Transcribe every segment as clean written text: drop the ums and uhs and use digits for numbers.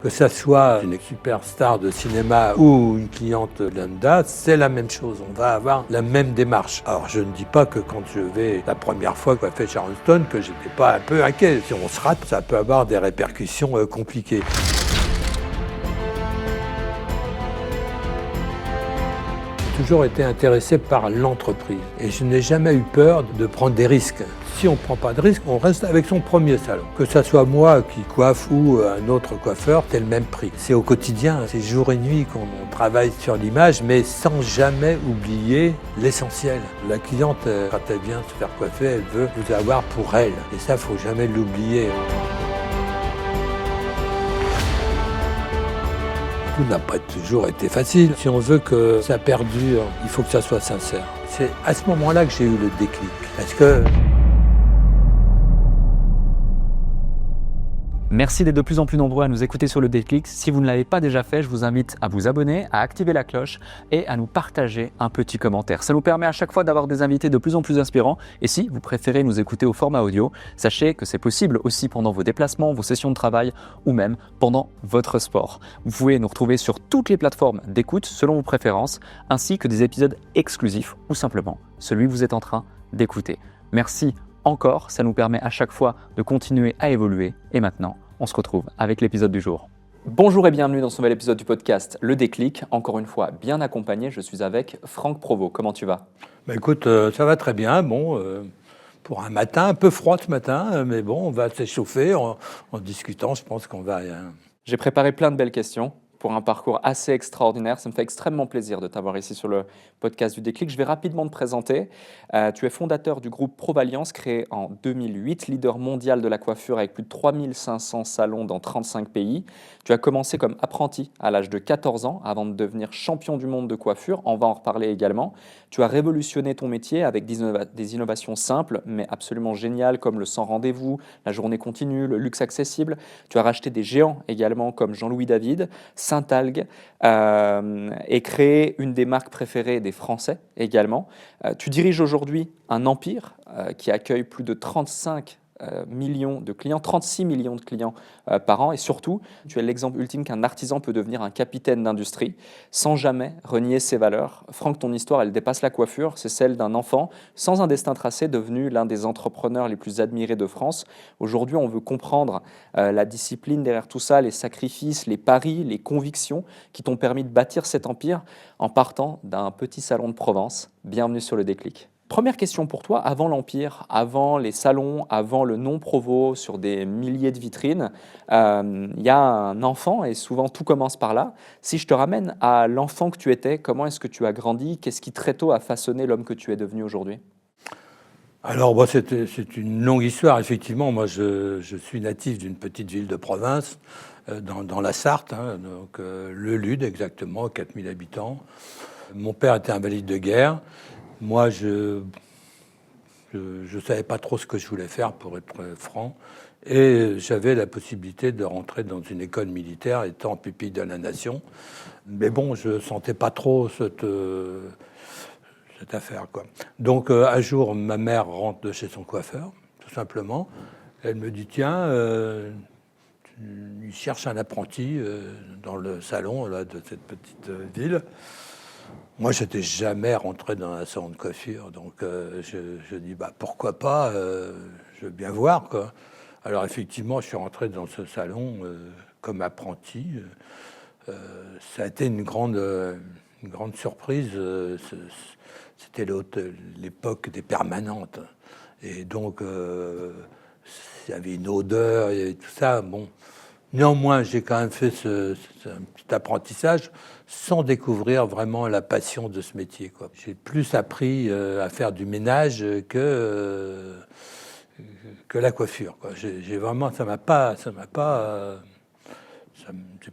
Que ça soit une superstar de cinéma ou une cliente lambda, c'est la même chose. On va avoir la même démarche. Alors, je ne dis pas que quand je vais la première fois coiffer Sharon Stone, que j'étais pas un peu inquiet. Si on se rate, ça peut avoir des répercussions compliquées. J'ai toujours été intéressé par l'entreprise et je n'ai jamais eu peur de prendre des risques. Si on ne prend pas de risques, on reste avec son premier salon. Que ça soit moi qui coiffe ou un autre coiffeur, c'est le même prix. C'est au quotidien, c'est jour et nuit qu'on travaille sur l'image, mais sans jamais oublier l'essentiel. La cliente, quand elle vient se faire coiffer, elle veut vous avoir pour elle. Et ça, il ne faut jamais l'oublier. Tout n'a pas toujours été facile. Si on veut que ça perdure, il faut que ça soit sincère. C'est à ce moment-là que j'ai eu le déclic. Parce que merci d'être de plus en plus nombreux à nous écouter sur le Déclic. Si vous ne l'avez pas déjà fait, je vous invite à vous abonner, à activer la cloche et à nous partager un petit commentaire. Ça nous permet à chaque fois d'avoir des invités de plus en plus inspirants. Et si vous préférez nous écouter au format audio, sachez que c'est possible aussi pendant vos déplacements, vos sessions de travail ou même pendant votre sport. Vous pouvez nous retrouver sur toutes les plateformes d'écoute selon vos préférences, ainsi que des épisodes exclusifs ou simplement celui que vous êtes en train d'écouter. Merci encore, ça nous permet à chaque fois de continuer à évoluer. Et maintenant, on se retrouve avec l'épisode du jour. Bonjour et bienvenue dans ce nouvel épisode du podcast Le Déclic. Encore une fois, bien accompagné, je suis avec Franck Provost. Comment tu vas ? écoute, ça va très bien. Bon, pour un matin, un peu froid ce matin, mais bon, on va s'échauffer en discutant. Je pense qu'on va... J'ai préparé plein de belles questions pour un parcours assez extraordinaire. Ça me fait extrêmement plaisir de t'avoir ici sur le podcast du Déclic. Je vais rapidement te présenter. Tu es fondateur du groupe Provalliance, créé en 2008, leader mondial de la coiffure avec plus de 3500 salons dans 35 pays. Tu as commencé comme apprenti à l'âge de 14 ans avant de devenir champion du monde de coiffure. On va en reparler également. Tu as révolutionné ton métier avec des innovations simples mais absolument géniales comme le sans rendez-vous, la journée continue, le luxe accessible. Tu as racheté des géants également comme Jean-Louis David, Saint-Algue et créé une des marques préférées des Français également. Tu diriges aujourd'hui un empire qui accueille plus de 36 millions de clients par an et surtout, tu es l'exemple ultime qu'un artisan peut devenir un capitaine d'industrie sans jamais renier ses valeurs. Franck, ton histoire, elle dépasse la coiffure, c'est celle d'un enfant sans un destin tracé devenu l'un des entrepreneurs les plus admirés de France. Aujourd'hui, on veut comprendre la discipline derrière tout ça, les sacrifices, les paris, les convictions qui t'ont permis de bâtir cet empire en partant d'un petit salon de Provence. Bienvenue sur le Déclic. Première question pour toi, avant l'Empire, avant les salons, avant le nom Provost sur des milliers de vitrines, il y a un enfant et souvent tout commence par là. Si je te ramène à l'enfant que tu étais, comment est-ce que tu as grandi ? Qu'est-ce qui très tôt a façonné l'homme que tu es devenu aujourd'hui ? Alors, moi, c'est une longue histoire. Effectivement, moi, je suis natif d'une petite ville de province, dans la Sarthe, donc Le Lude exactement, 4000 habitants. Mon père était invalide de guerre. Moi, je savais pas trop ce que je voulais faire, pour être franc, et j'avais la possibilité de rentrer dans une école militaire, étant pupille de la nation. Mais bon, je sentais pas trop cette affaire, quoi. Donc, un jour, ma mère rentre de chez son coiffeur, tout simplement. Elle me dit, tiens, il cherche un apprenti dans le salon là, de cette petite ville. Moi, je n'étais jamais rentré dans un salon de coiffure, donc je dis pourquoi pas, je veux bien voir, quoi. Alors effectivement, je suis rentré dans ce salon comme apprenti. Ça a été une grande surprise. C'était l'époque des permanentes, et donc il y avait une odeur et tout ça. Bon. Néanmoins, j'ai quand même fait un petit apprentissage sans découvrir vraiment la passion de ce métier, quoi. J'ai plus appris à faire du ménage que la coiffure, quoi. J'ai vraiment, j'ai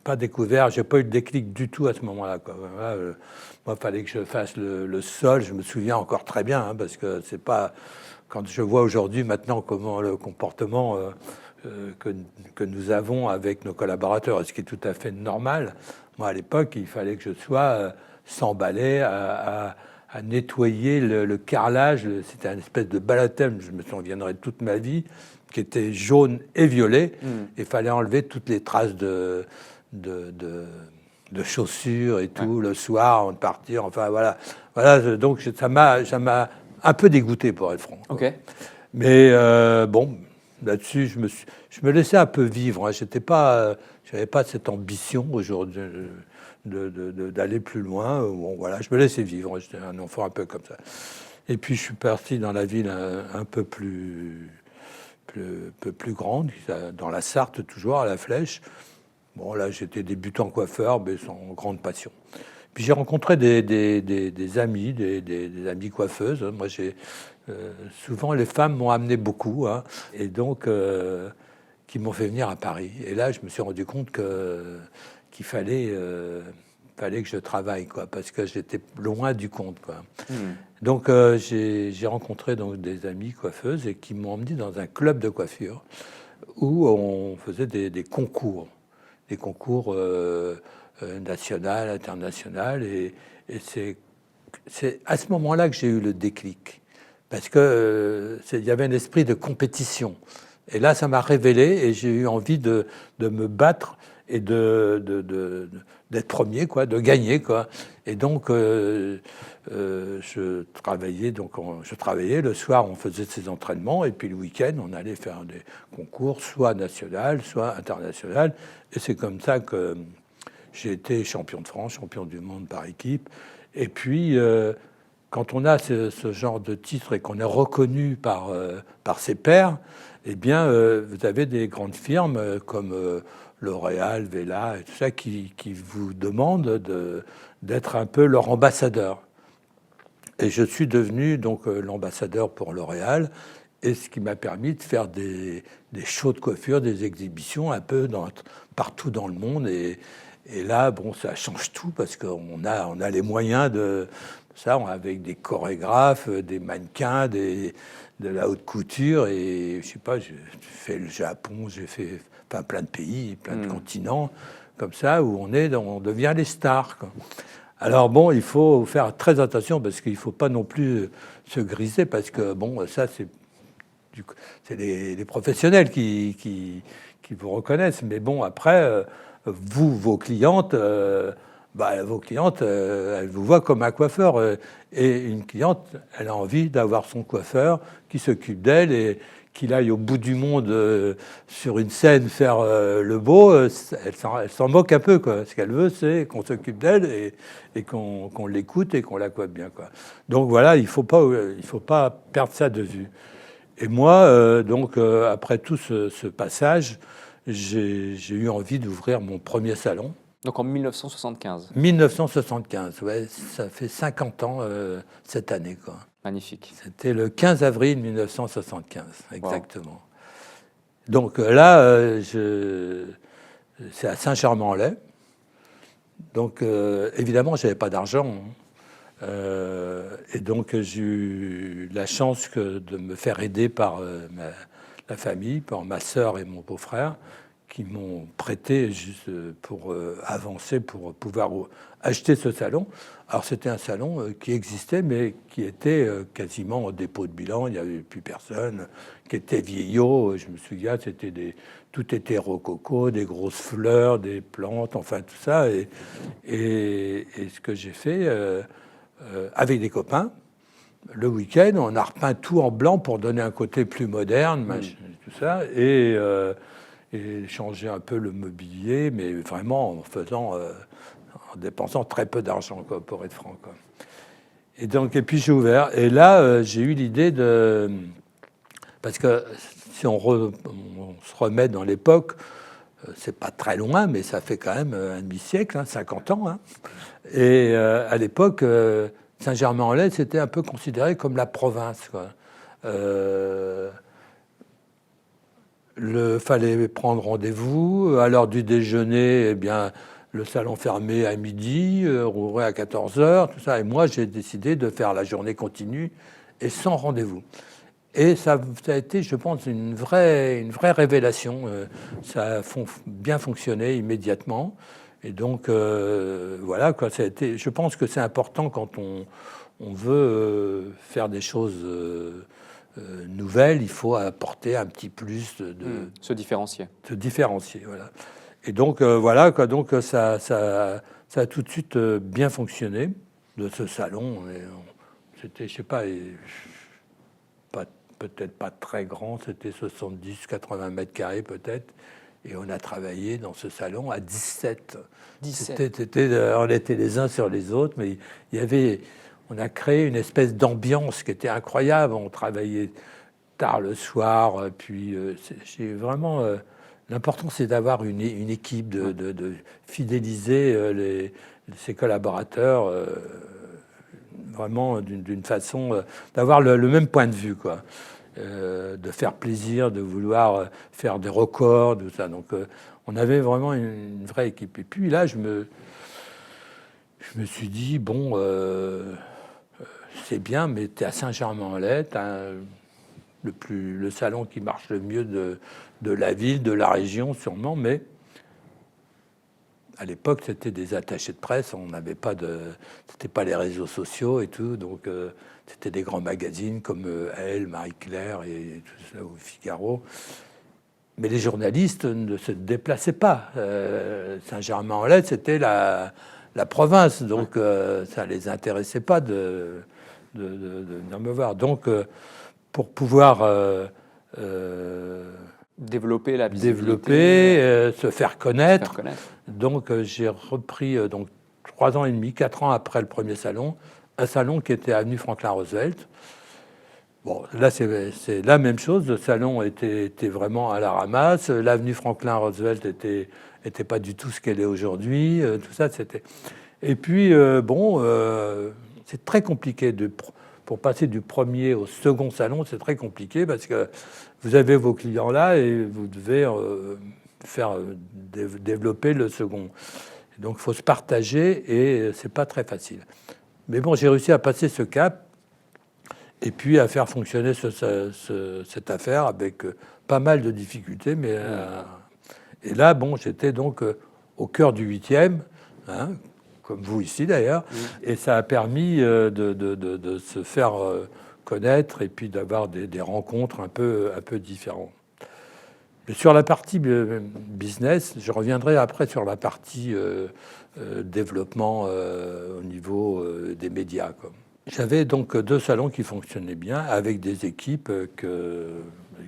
pas découvert, j'ai pas eu de déclic du tout à ce moment-là, quoi. Voilà, moi, il fallait que je fasse le sol. Je me souviens encore très bien, parce que c'est pas quand je vois aujourd'hui maintenant comment le comportement que nous avons avec nos collaborateurs, ce qui est tout à fait normal. Moi, à l'époque, il fallait que je sois sans balai à nettoyer le carrelage. C'était une espèce de balathème, je me souviendrai toute ma vie, qui était jaune et violet. Il fallait enlever toutes les traces de de chaussures et tout, le soir, avant de partir. Enfin, voilà. Donc, ça m'a un peu dégoûté, pour être franc. Ok. Mais bon, là-dessus, je me laissais un peu vivre. Hein. J'avais pas cette ambition aujourd'hui d'aller plus loin. Bon, voilà, je me laissais vivre. J'étais un enfant un peu comme ça. Et puis, je suis parti dans la ville un peu plus grande, dans la Sarthe, toujours, à la Flèche. Bon, là, j'étais débutant coiffeur, mais sans grande passion. Puis j'ai rencontré des amis, des amis coiffeuses. Moi, souvent, les femmes m'ont amené beaucoup, hein, et donc, qui m'ont fait venir à Paris. Et là, je me suis rendu compte qu'il fallait que je travaille, quoi, parce que j'étais loin du compte, quoi. Donc, j'ai rencontré donc, des amies coiffeuses et qui m'ont emmené dans un club de coiffure où on faisait des concours. Des concours national, international, et c'est à ce moment-là que j'ai eu le déclic, parce que il y avait un esprit de compétition, et là ça m'a révélé, et j'ai eu envie de me battre et d'être premier, quoi, de gagner, quoi. Et donc je travaillais le soir, on faisait ces entraînements, et puis le week-end on allait faire des concours, soit national, soit international, et c'est comme ça que j'ai été champion de France, champion du monde par équipe. Et puis quand on a ce genre de titre et qu'on est reconnu par ses pairs, eh bien vous avez des grandes firmes comme L'Oréal, Vela et tout ça qui vous demandent d'être un peu leur ambassadeur. Et je suis devenu donc l'ambassadeur pour L'Oréal, et ce qui m'a permis de faire des shows de coiffure, des exhibitions un peu partout dans le monde. Et là, bon, ça change tout, parce qu'on a les moyens de ça, avec des chorégraphes, des mannequins, de la haute couture. Et je sais pas, j'ai fait le Japon, j'ai fait plein de pays, plein de continents, comme ça, où on devient les stars, quoi. Alors bon, il faut faire très attention, parce qu'il ne faut pas non plus se griser, parce que bon, ça c'est les professionnels qui vous reconnaissent. Mais bon, après, vos clientes, elles vous voient comme un coiffeur. Et une cliente, elle a envie d'avoir son coiffeur qui s'occupe d'elle, et qu'il aille au bout du monde sur une scène faire le beau. Elle s'en moque un peu, quoi. Ce qu'elle veut, c'est qu'on s'occupe d'elle et qu'on l'écoute et qu'on la coiffe bien, quoi. Donc voilà, il faut pas perdre ça de vue. Et moi, après tout ce passage, j'ai eu envie d'ouvrir mon premier salon. Donc en 1975. 1975, ouais, ça fait 50 ans cette année, quoi. Magnifique. C'était le 15 avril 1975, exactement. Wow. Donc là, c'est à Saint-Germain-en-Laye. Donc évidemment, je n'avais pas d'argent. Et donc j'ai eu la chance de me faire aider par la famille, par ma sœur et mon beau-frère, qui m'ont prêté juste pour avancer, pour pouvoir acheter ce salon. Alors c'était un salon qui existait, mais qui était quasiment au dépôt de bilan. Il n'y avait plus personne, qui était vieillot. Je me souviens, tout était rococo, des grosses fleurs, des plantes, enfin tout ça. Et ce que j'ai fait avec des copains, le week-end, on a repeint tout en blanc pour donner un côté plus moderne, tout ça, et changer un peu le mobilier, mais vraiment en dépensant très peu d'argent, quoi, pour être franc, quoi. Et puis j'ai ouvert, et là j'ai eu l'idée parce que si on se remet dans l'époque, c'est pas très loin, mais ça fait quand même un demi-siècle, 50 ans, hein. Et à l'époque, Saint-Germain-en-Laye, c'était un peu considéré comme la province, quoi. Fallait prendre rendez-vous. À l'heure du déjeuner, eh bien, le salon fermé à midi, rouvrait à 14h, tout ça. Et moi, j'ai décidé de faire la journée continue et sans rendez-vous. Et ça a été, je pense, une vraie révélation. Ça a bien fonctionné immédiatement. Et donc, voilà, quoi, ça a été, je pense que c'est important quand on veut faire des choses nouvelles, il faut apporter un petit plus se différencier. Se différencier, voilà. Et donc, voilà, quoi, donc ça a tout de suite bien fonctionné de ce salon. C'était, je sais pas, peut-être pas très grand, c'était 70-80 mètres carrés peut-être. Et on a travaillé dans ce salon à 17. 17. On était les uns sur les autres, mais on a créé une espèce d'ambiance qui était incroyable. On travaillait tard le soir, puis j'ai vraiment... l'important, c'est d'avoir une équipe, de fidéliser ses collaborateurs, vraiment d'une façon... d'avoir le même point de vue, quoi. De faire plaisir, de vouloir faire des records, tout ça. Donc, on avait vraiment une vraie équipe. Et puis là, je me suis dit, bon, c'est bien, mais tu es à Saint-Germain-en-Laye, tu as le salon qui marche le mieux de la ville, de la région sûrement, mais à l'époque, c'était des attachés de presse, on n'avait pas c'était pas les réseaux sociaux et tout, donc c'était des grands magazines comme Elle, Marie-Claire et tout ça, ou Figaro. Mais les journalistes ne se déplaçaient pas. Saint-Germain-en-Laye, c'était la province, donc ça les intéressait pas de venir me voir. Donc, pour pouvoir développer la visibilité, se faire connaître. Donc, j'ai repris 3 ans et demi, 4 ans après le premier salon, un salon qui était avenue Franklin-Roosevelt. Bon, là, c'est la même chose. Le salon était vraiment à la ramasse. L'avenue Franklin-Roosevelt était pas du tout ce qu'elle est aujourd'hui. Tout ça, c'était... Et puis, c'est très compliqué pour passer du premier au second salon. C'est très compliqué parce que vous avez vos clients là et vous devez faire développer le second. Donc, il faut se partager et c'est pas très facile. Mais bon, j'ai réussi à passer ce cap et puis à faire fonctionner cette affaire avec pas mal de difficultés. Mais et là, bon, j'étais donc au cœur du 8e, hein, comme vous ici d'ailleurs, et ça a permis de se faire connaître et puis d'avoir des rencontres un peu différentes. Mais sur la partie business, je reviendrai après sur la partie développement au niveau des médias, quoi. J'avais donc 2 salons qui fonctionnaient bien avec des équipes avec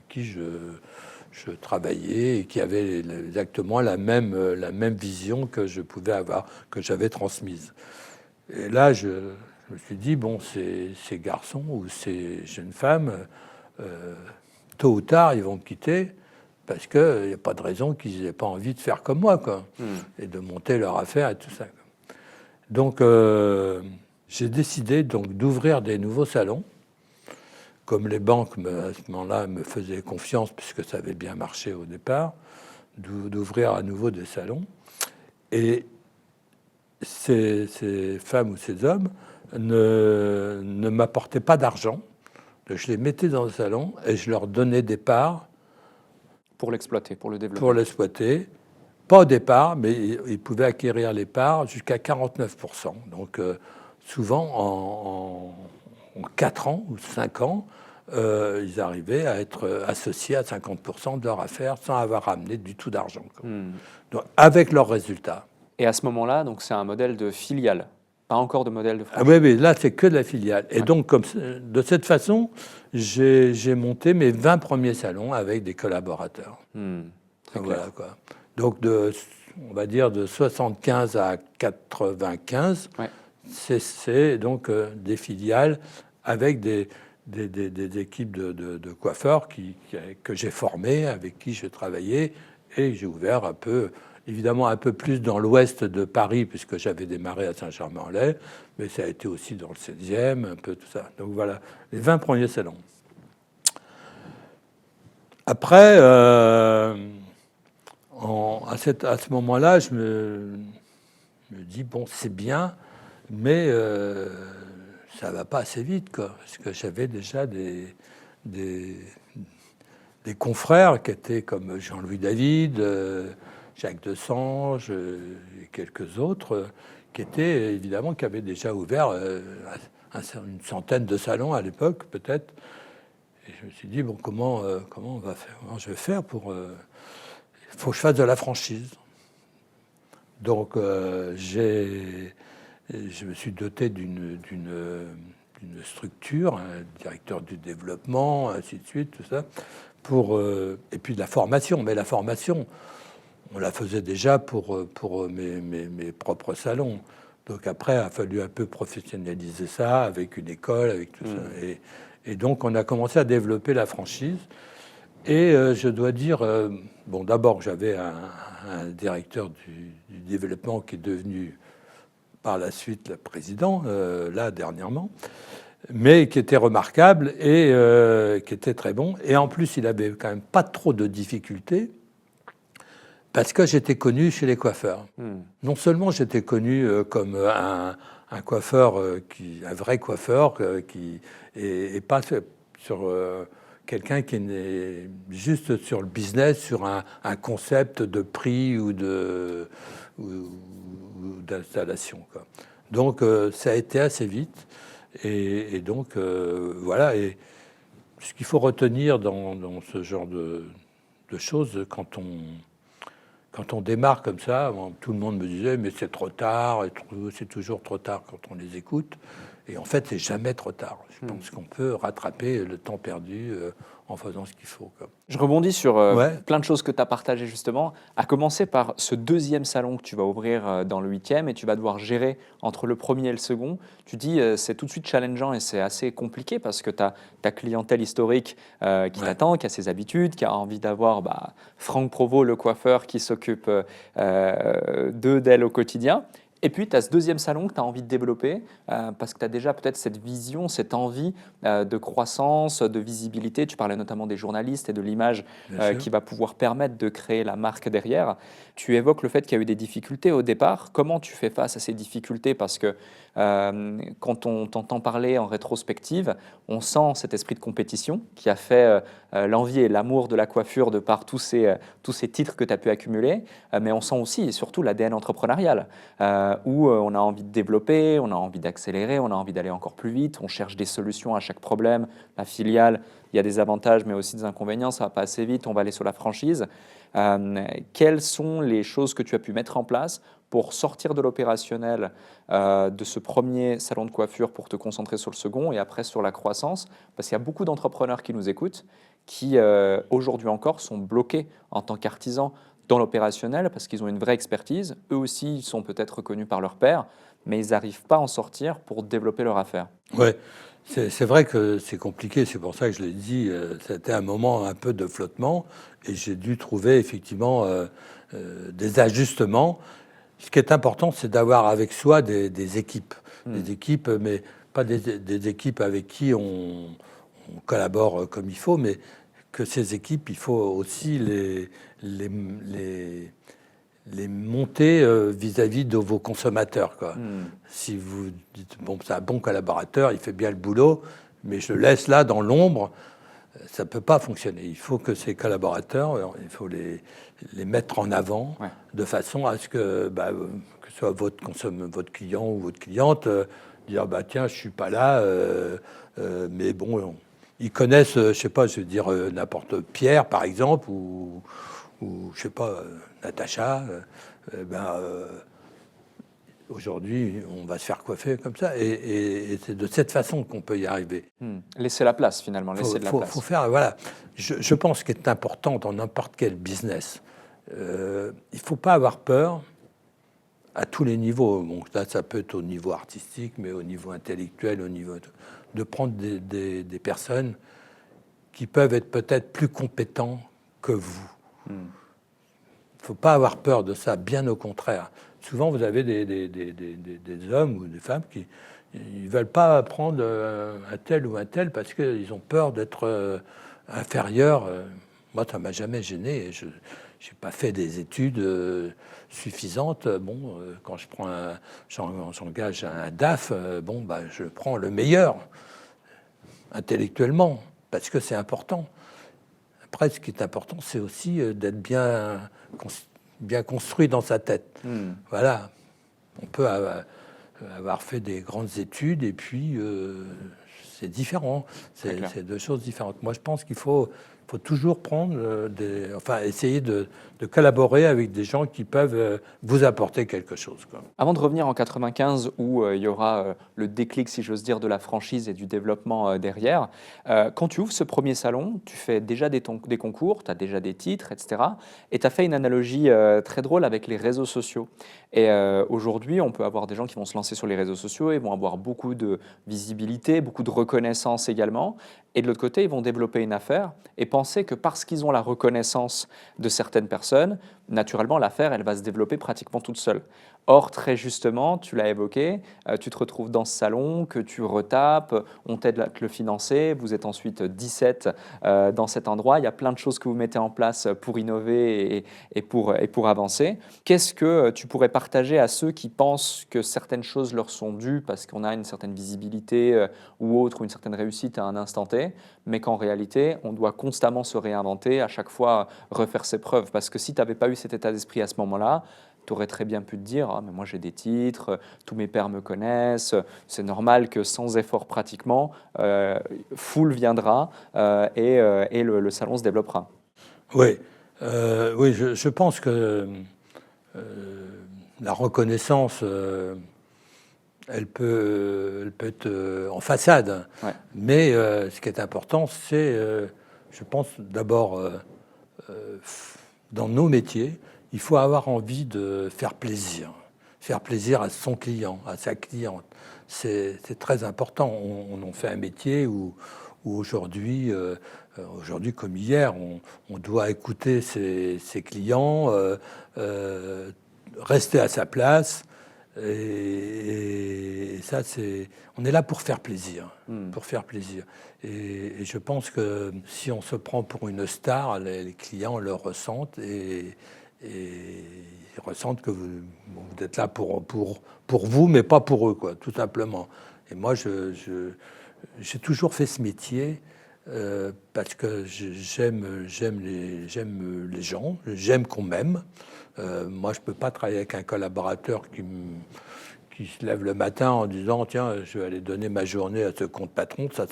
qui je travaillais et qui avaient exactement la même vision que je pouvais avoir, que j'avais transmise. Et là, je me suis dit, bon, ces garçons ou ces jeunes femmes, tôt ou tard, ils vont me quitter parce qu'il n'y a pas de raison qu'ils n'aient pas envie de faire comme moi, quoi, et de monter leur affaire et tout ça, quoi. Donc, j'ai décidé donc d'ouvrir des nouveaux salons, comme les banques à ce moment-là me faisaient confiance puisque ça avait bien marché au départ, d'ouvrir à nouveau des salons. Et ces femmes ou ces hommes ne m'apportaient pas d'argent. Je les mettais dans le salon et je leur donnais des parts. Pour l'exploiter, pour le développer. Pour l'exploiter. Pas au départ, mais ils pouvaient acquérir les parts jusqu'à 49%. Donc, souvent, en 4 ans ou 5 ans, ils arrivaient à être associés à 50% de leur affaire sans avoir ramené du tout d'argent. Donc, avec leurs résultats. Et à ce moment-là, donc c'est un modèle de filiale, pas encore de modèle de franchise. Ah oui, mais là, c'est que de la filiale. Et donc, de cette façon, j'ai monté mes 20 premiers salons avec des collaborateurs. Voilà, quoi. Donc, on va dire de 75 à 95, c'est donc des filiales avec des équipes de coiffeurs que j'ai formées, avec qui je travaillais, et j'ai ouvert un peu, évidemment un peu plus dans l'ouest de Paris, puisque j'avais démarré à Saint-Germain-en-Laye, mais ça a été aussi dans le 16e, un peu tout ça. Donc voilà, les 20 premiers salons. Après, à ce moment-là, je me dis, bon, c'est bien, mais ça ne va pas assez vite, quoi, parce que j'avais déjà des confrères qui étaient comme Jean-Louis David, Jacques Desange et quelques autres, qui avaient déjà ouvert une centaine de salons à l'époque, peut-être. Et je me suis dit, bon, comment on va faire? Comment je vais faire pour... Il faut que je fasse de la franchise. Donc, je me suis doté d'une structure, un directeur du développement, ainsi de suite, tout ça, et puis de la formation. Mais la formation, on la faisait déjà pour mes propres salons. Donc après, il a fallu un peu professionnaliser ça avec une école, avec tout ça. Et donc, on a commencé à développer la franchise. Et je dois dire, bon, d'abord, j'avais un directeur du développement qui est devenu par la suite le président, là, dernièrement, mais qui était remarquable et qui était très bon. Et en plus, il avait quand même pas trop de difficultés parce que j'étais connu chez les coiffeurs. Non seulement j'étais connu comme un coiffeur, un vrai coiffeur, et pas sur quelqu'un qui est juste sur le business, sur un concept de prix ou d'installation, quoi. Donc ça a été assez vite. Et donc voilà. Et ce qu'il faut retenir dans ce genre de choses, quand on démarre comme ça, tout le monde me disait mais c'est trop tard, c'est toujours trop tard quand on les écoute. Et en fait, c'est jamais trop tard. Je pense qu'on peut rattraper le temps perdu en faisant ce qu'il faut, quoi. Je rebondis sur plein de choses que tu as partagées justement, à commencer par ce deuxième salon que tu vas ouvrir dans le 8e et tu vas devoir gérer entre le premier et le second. Tu dis c'est tout de suite challengeant et c'est assez compliqué parce que tu as ta clientèle historique qui t'attend, qui a ses habitudes, qui a envie d'avoir Franck Provost, le coiffeur, qui s'occupe d'elle au quotidien. Et puis, tu as ce deuxième salon que tu as envie de développer parce que tu as déjà peut-être cette vision, cette envie de croissance, de visibilité. Tu parlais notamment des journalistes et de l'image qui va pouvoir permettre de créer la marque derrière. Tu évoques le fait qu'il y a eu des difficultés au départ. Comment tu fais face à ces difficultés? Parce que quand on t'entend parler en rétrospective, on sent cet esprit de compétition qui a fait l'envie et l'amour de la coiffure de par tous ces titres que tu as pu accumuler. Mais on sent aussi et surtout l'ADN entrepreneurial. Où on a envie de développer, on a envie d'accélérer, on a envie d'aller encore plus vite, on cherche des solutions à chaque problème. La filiale, il y a des avantages mais aussi des inconvénients, ça ne va pas assez vite, on va aller sur la franchise. Quelles sont les choses que tu as pu mettre en place pour sortir de l'opérationnel de ce premier salon de coiffure pour te concentrer sur le second et après sur la croissance? Parce qu'il y a beaucoup d'entrepreneurs qui nous écoutent qui aujourd'hui encore sont bloqués en tant qu'artisans dans l'opérationnel parce qu'ils ont une vraie expertise. Eux aussi, ils sont peut-être reconnus par leur pairs, mais ils n'arrivent pas à en sortir pour développer leur affaire. Ouais, c'est vrai que c'est compliqué. C'est pour ça que je l'ai dit. C'était un moment un peu de flottement et j'ai dû trouver effectivement des ajustements. Ce qui est important, c'est d'avoir avec soi des équipes. Des équipes, mais pas des équipes avec qui on collabore comme il faut, mais que ces équipes, il faut aussi les monter vis-à-vis de vos consommateurs, quoi. Si vous dites, bon, c'est un bon collaborateur, il fait bien le boulot, mais je le laisse là dans l'ombre, ça ne peut pas fonctionner. Il faut que ces collaborateurs, il faut les mettre en avant de façon à ce que ce soit votre client ou votre cliente, dire, tiens, je ne suis pas là, mais bon... Ils connaissent, je sais pas, je veux dire n'importe Pierre par exemple ou je sais pas Natacha. Aujourd'hui, on va se faire coiffer comme ça et c'est de cette façon qu'on peut y arriver. Laisser la place finalement, laisser de la place. Faut faire, voilà. Je pense qu'il est important dans n'importe quel business. Il faut pas avoir peur à tous les niveaux. Bon, là, ça peut être au niveau artistique, mais au niveau intellectuel, au niveau de prendre des personnes qui peuvent être peut-être plus compétents que vous. Il ne faut pas avoir peur de ça, bien au contraire. Souvent, vous avez des hommes ou des femmes qui ne veulent pas prendre un tel ou un tel parce qu'ils ont peur d'être inférieurs. Moi, ça ne m'a jamais gêné. Je n'ai pas fait des études suffisantes. Bon, quand j'engage un DAF, je prends le meilleur intellectuellement, parce que c'est important. Après, ce qui est important, c'est aussi d'être bien construit dans sa tête. Voilà. On peut avoir fait des grandes études et puis c'est différent. C'est deux choses différentes. Moi, je pense qu'il faut faut toujours prendre essayer de collaborer avec des gens qui peuvent vous apporter quelque chose, quoi. Avant de revenir en 95 où il y aura le déclic, si j'ose dire, de la franchise et du développement derrière, quand tu ouvres ce premier salon, tu fais déjà des concours, tu as déjà des titres, etc. Et tu as fait une analogie très drôle avec les réseaux sociaux. Et aujourd'hui, on peut avoir des gens qui vont se lancer sur les réseaux sociaux et vont avoir beaucoup de visibilité, beaucoup de reconnaissance également. Et de l'autre côté, ils vont développer une affaire et penser que parce qu'ils ont la reconnaissance de certaines personnes, naturellement, l'affaire, elle va se développer pratiquement toute seule. Or, très justement, tu l'as évoqué, tu te retrouves dans ce salon que tu retapes, on t'aide à te le financer, vous êtes ensuite 17 dans cet endroit, il y a plein de choses que vous mettez en place pour innover et pour avancer. Qu'est-ce que tu pourrais partager à ceux qui pensent que certaines choses leur sont dues parce qu'on a une certaine visibilité ou autre, ou une certaine réussite à un instant T, mais qu'en réalité, on doit constamment se réinventer, à chaque fois refaire ses preuves. Parce que si tu n'avais pas eu cet état d'esprit à ce moment-là, tu aurais très bien pu te dire ah, mais moi j'ai des titres, tous mes pairs me connaissent, c'est normal que sans effort pratiquement, foule viendra et le salon se développera. Oui, oui, je pense que la reconnaissance, elle peut être en façade. Ouais. Mais ce qui est important, c'est, je pense d'abord, dans nos métiers, il faut avoir envie de faire plaisir à son client, à sa cliente. C'est très important. On en fait un métier où aujourd'hui, comme hier, on doit écouter ses clients, rester à sa place. Et ça, on est là pour faire plaisir, pour faire plaisir. Et je pense que si on se prend pour une star, les clients le ressentent et ils ressentent que vous êtes là pour vous, mais pas pour eux, quoi, tout simplement. Et moi, j'ai toujours fait ce métier parce que j'aime les gens, j'aime qu'on m'aime. Moi, je ne peux pas travailler avec un collaborateur qui se lève le matin en disant « Tiens, je vais aller donner ma journée à ce compte patron ». Ça,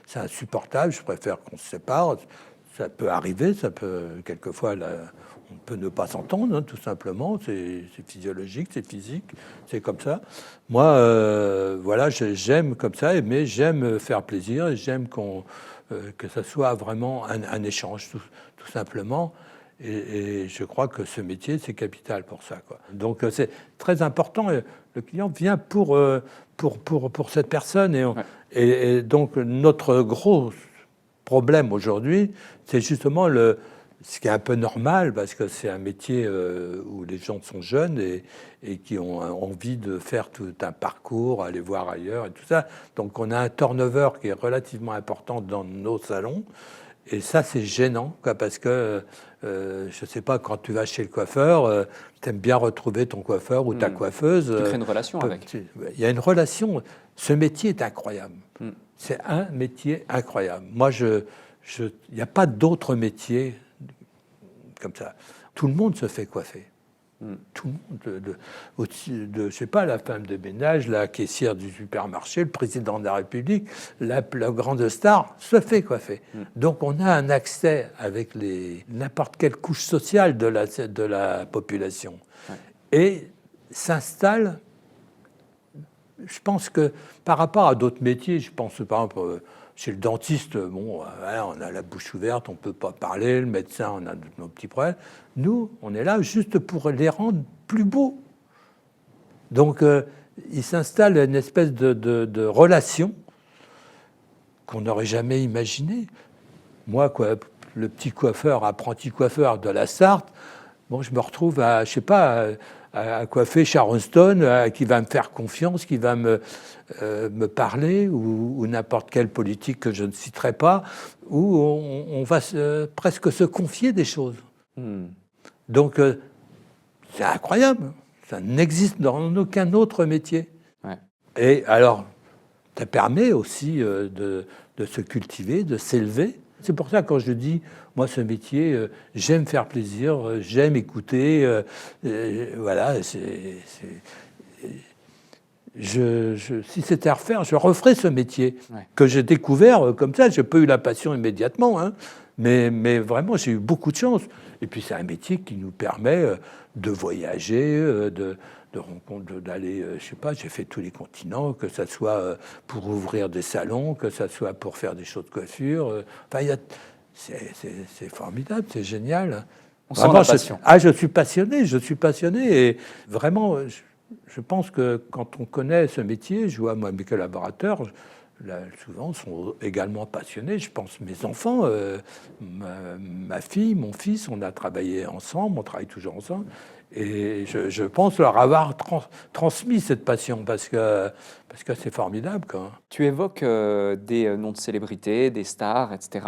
c'est insupportable. Je préfère qu'on se sépare. Ça peut arriver. Quelquefois, on peut ne pas s'entendre, hein, tout simplement. C'est physiologique, c'est physique. C'est comme ça. Moi, voilà, j'aime comme ça, mais j'aime faire plaisir et j'aime que ça soit vraiment un échange, tout simplement. Et je crois que ce métier, c'est capital pour ça, quoi. Donc, c'est très important. Le client vient pour cette personne. Et donc, notre gros problème aujourd'hui, c'est justement ce qui est un peu normal, parce que c'est un métier où les gens sont jeunes et qui ont envie de faire tout un parcours, aller voir ailleurs et tout ça. Donc, on a un turnover qui est relativement important dans nos salons. Et ça, c'est gênant, quoi, parce que, je ne sais pas, quand tu vas chez le coiffeur, tu aimes bien retrouver ton coiffeur ou ta coiffeuse. Tu crées une relation avec. Il y a une relation. Ce métier est incroyable. C'est un métier incroyable. Moi, il n'y a pas d'autre métier comme ça. Tout le monde se fait coiffer. Tout le monde, je sais pas, la femme de ménage, la caissière du supermarché, le président de la République, la grande star se fait coiffer. Donc on a un accès avec n'importe quelle couche sociale de la population. Ouais. Et s'installe, je pense que par rapport à d'autres métiers, je pense par exemple chez le dentiste, bon, voilà, on a la bouche ouverte, on ne peut pas parler, le médecin, on a nos petits problèmes. Nous, on est là juste pour les rendre plus beaux. Donc, il s'installe une espèce de relation qu'on n'aurait jamais imaginée. Moi, quoi, le petit coiffeur, apprenti coiffeur de la Sarthe, bon, je me retrouve à, je sais pas, à coiffer Sharon Stone, qui va me faire confiance, qui va me parler, ou n'importe quelle politique que je ne citerai pas, où on va presque se confier des choses. Donc, c'est incroyable. Ça n'existe dans aucun autre métier. Ouais. Et alors, ça permet aussi de se cultiver, de s'élever. C'est pour ça, quand je dis, moi, ce métier, j'aime faire plaisir, j'aime écouter. Voilà, si c'était à refaire, je referais ce métier que j'ai découvert comme ça. J'ai pas eu la passion immédiatement, hein, Mais vraiment, j'ai eu beaucoup de chance. Et puis, c'est un métier qui nous permet de voyager, d'aller, je sais pas, j'ai fait tous les continents, que ça soit pour ouvrir des salons, que ça soit pour faire des shows de coiffure. Enfin, c'est formidable, c'est génial. On sent la passion. Je suis passionné et vraiment, je pense que quand on connaît ce métier, je vois moi mes collaborateurs, là, souvent sont également passionnés. Je pense mes enfants, ma fille, mon fils, on a travaillé ensemble, on travaille toujours ensemble. Et je pense leur avoir transmis cette passion parce que c'est formidable, quoi. Tu évoques des noms de célébrités, des stars, etc.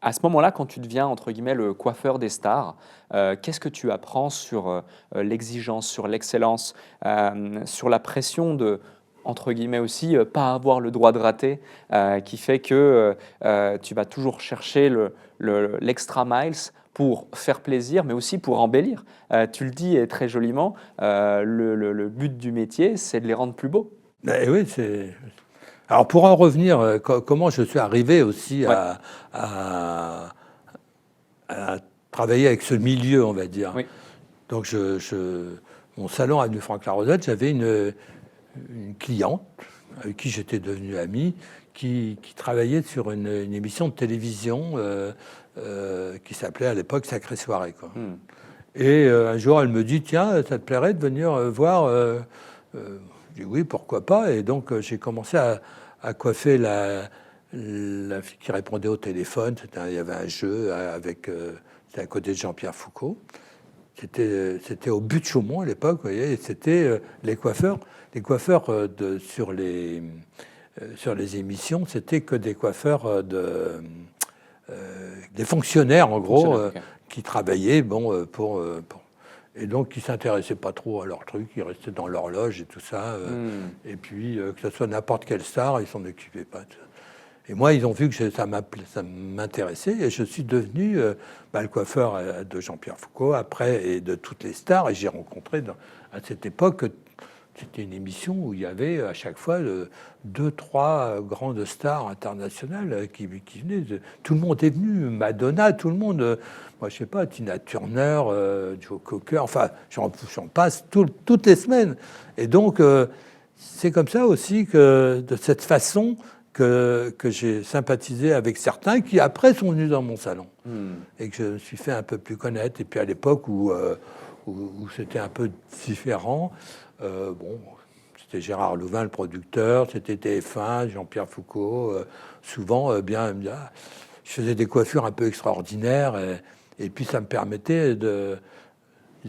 À ce moment-là, quand tu deviens, entre guillemets, le coiffeur des stars, qu'est-ce que tu apprends sur l'exigence, sur l'excellence, sur la pression de, entre guillemets aussi, pas avoir le droit de rater, qui fait que tu vas toujours chercher l'extra miles pour faire plaisir, mais aussi pour embellir. Tu le dis très joliment, le but du métier, c'est de les rendre plus beaux. Ben oui, c'est... Alors pour en revenir, comment je suis arrivé aussi Ouais. à travailler avec ce milieu, on va dire. Oui. Donc mon salon avenue Franck-la-Rosette, j'avais une cliente avec qui j'étais devenu ami, qui travaillait sur une émission de télévision qui s'appelait à l'époque Sacrée Soirée, quoi. Et un jour, elle me dit, tiens, ça te plairait de venir voir je dis oui, pourquoi pas. Et donc, j'ai commencé à coiffer la fille qui répondait au téléphone. Il y avait un jeu avec, c'était à côté de Jean-Pierre Foucault. C'était au but de Chaumont à l'époque, vous voyez. Et c'était les coiffeurs sur les émissions, c'était que des coiffeurs des fonctionnaires, en gros, Okay. qui travaillaient pour et donc qui s'intéressaient pas trop à leur truc, ils restaient dans leur loge et tout ça. Et puis que ce soit n'importe quelle star, ils s'en occupaient pas. Et moi, ils ont vu que ça m'intéressait et je suis devenu le coiffeur de Jean-Pierre Foucault après et de toutes les stars. Et j'ai rencontré à cette époque, c'était une émission où il y avait à chaque fois 2-3 grandes stars internationales qui venaient. Tout le monde est venu, Madonna, tout le monde. Moi, je sais pas, Tina Turner, Joe Cocker, enfin, j'en passe toutes les semaines. Et donc, c'est comme ça aussi que, de cette façon, que j'ai sympathisé avec certains qui, après, sont venus dans mon salon. Et que je me suis fait un peu plus connaître. Et puis, à l'époque où c'était un peu différent, c'était Gérard Louvain, le producteur, c'était TF1, Jean-Pierre Foucault, souvent, je faisais des coiffures un peu extraordinaires, et puis ça me permettait de...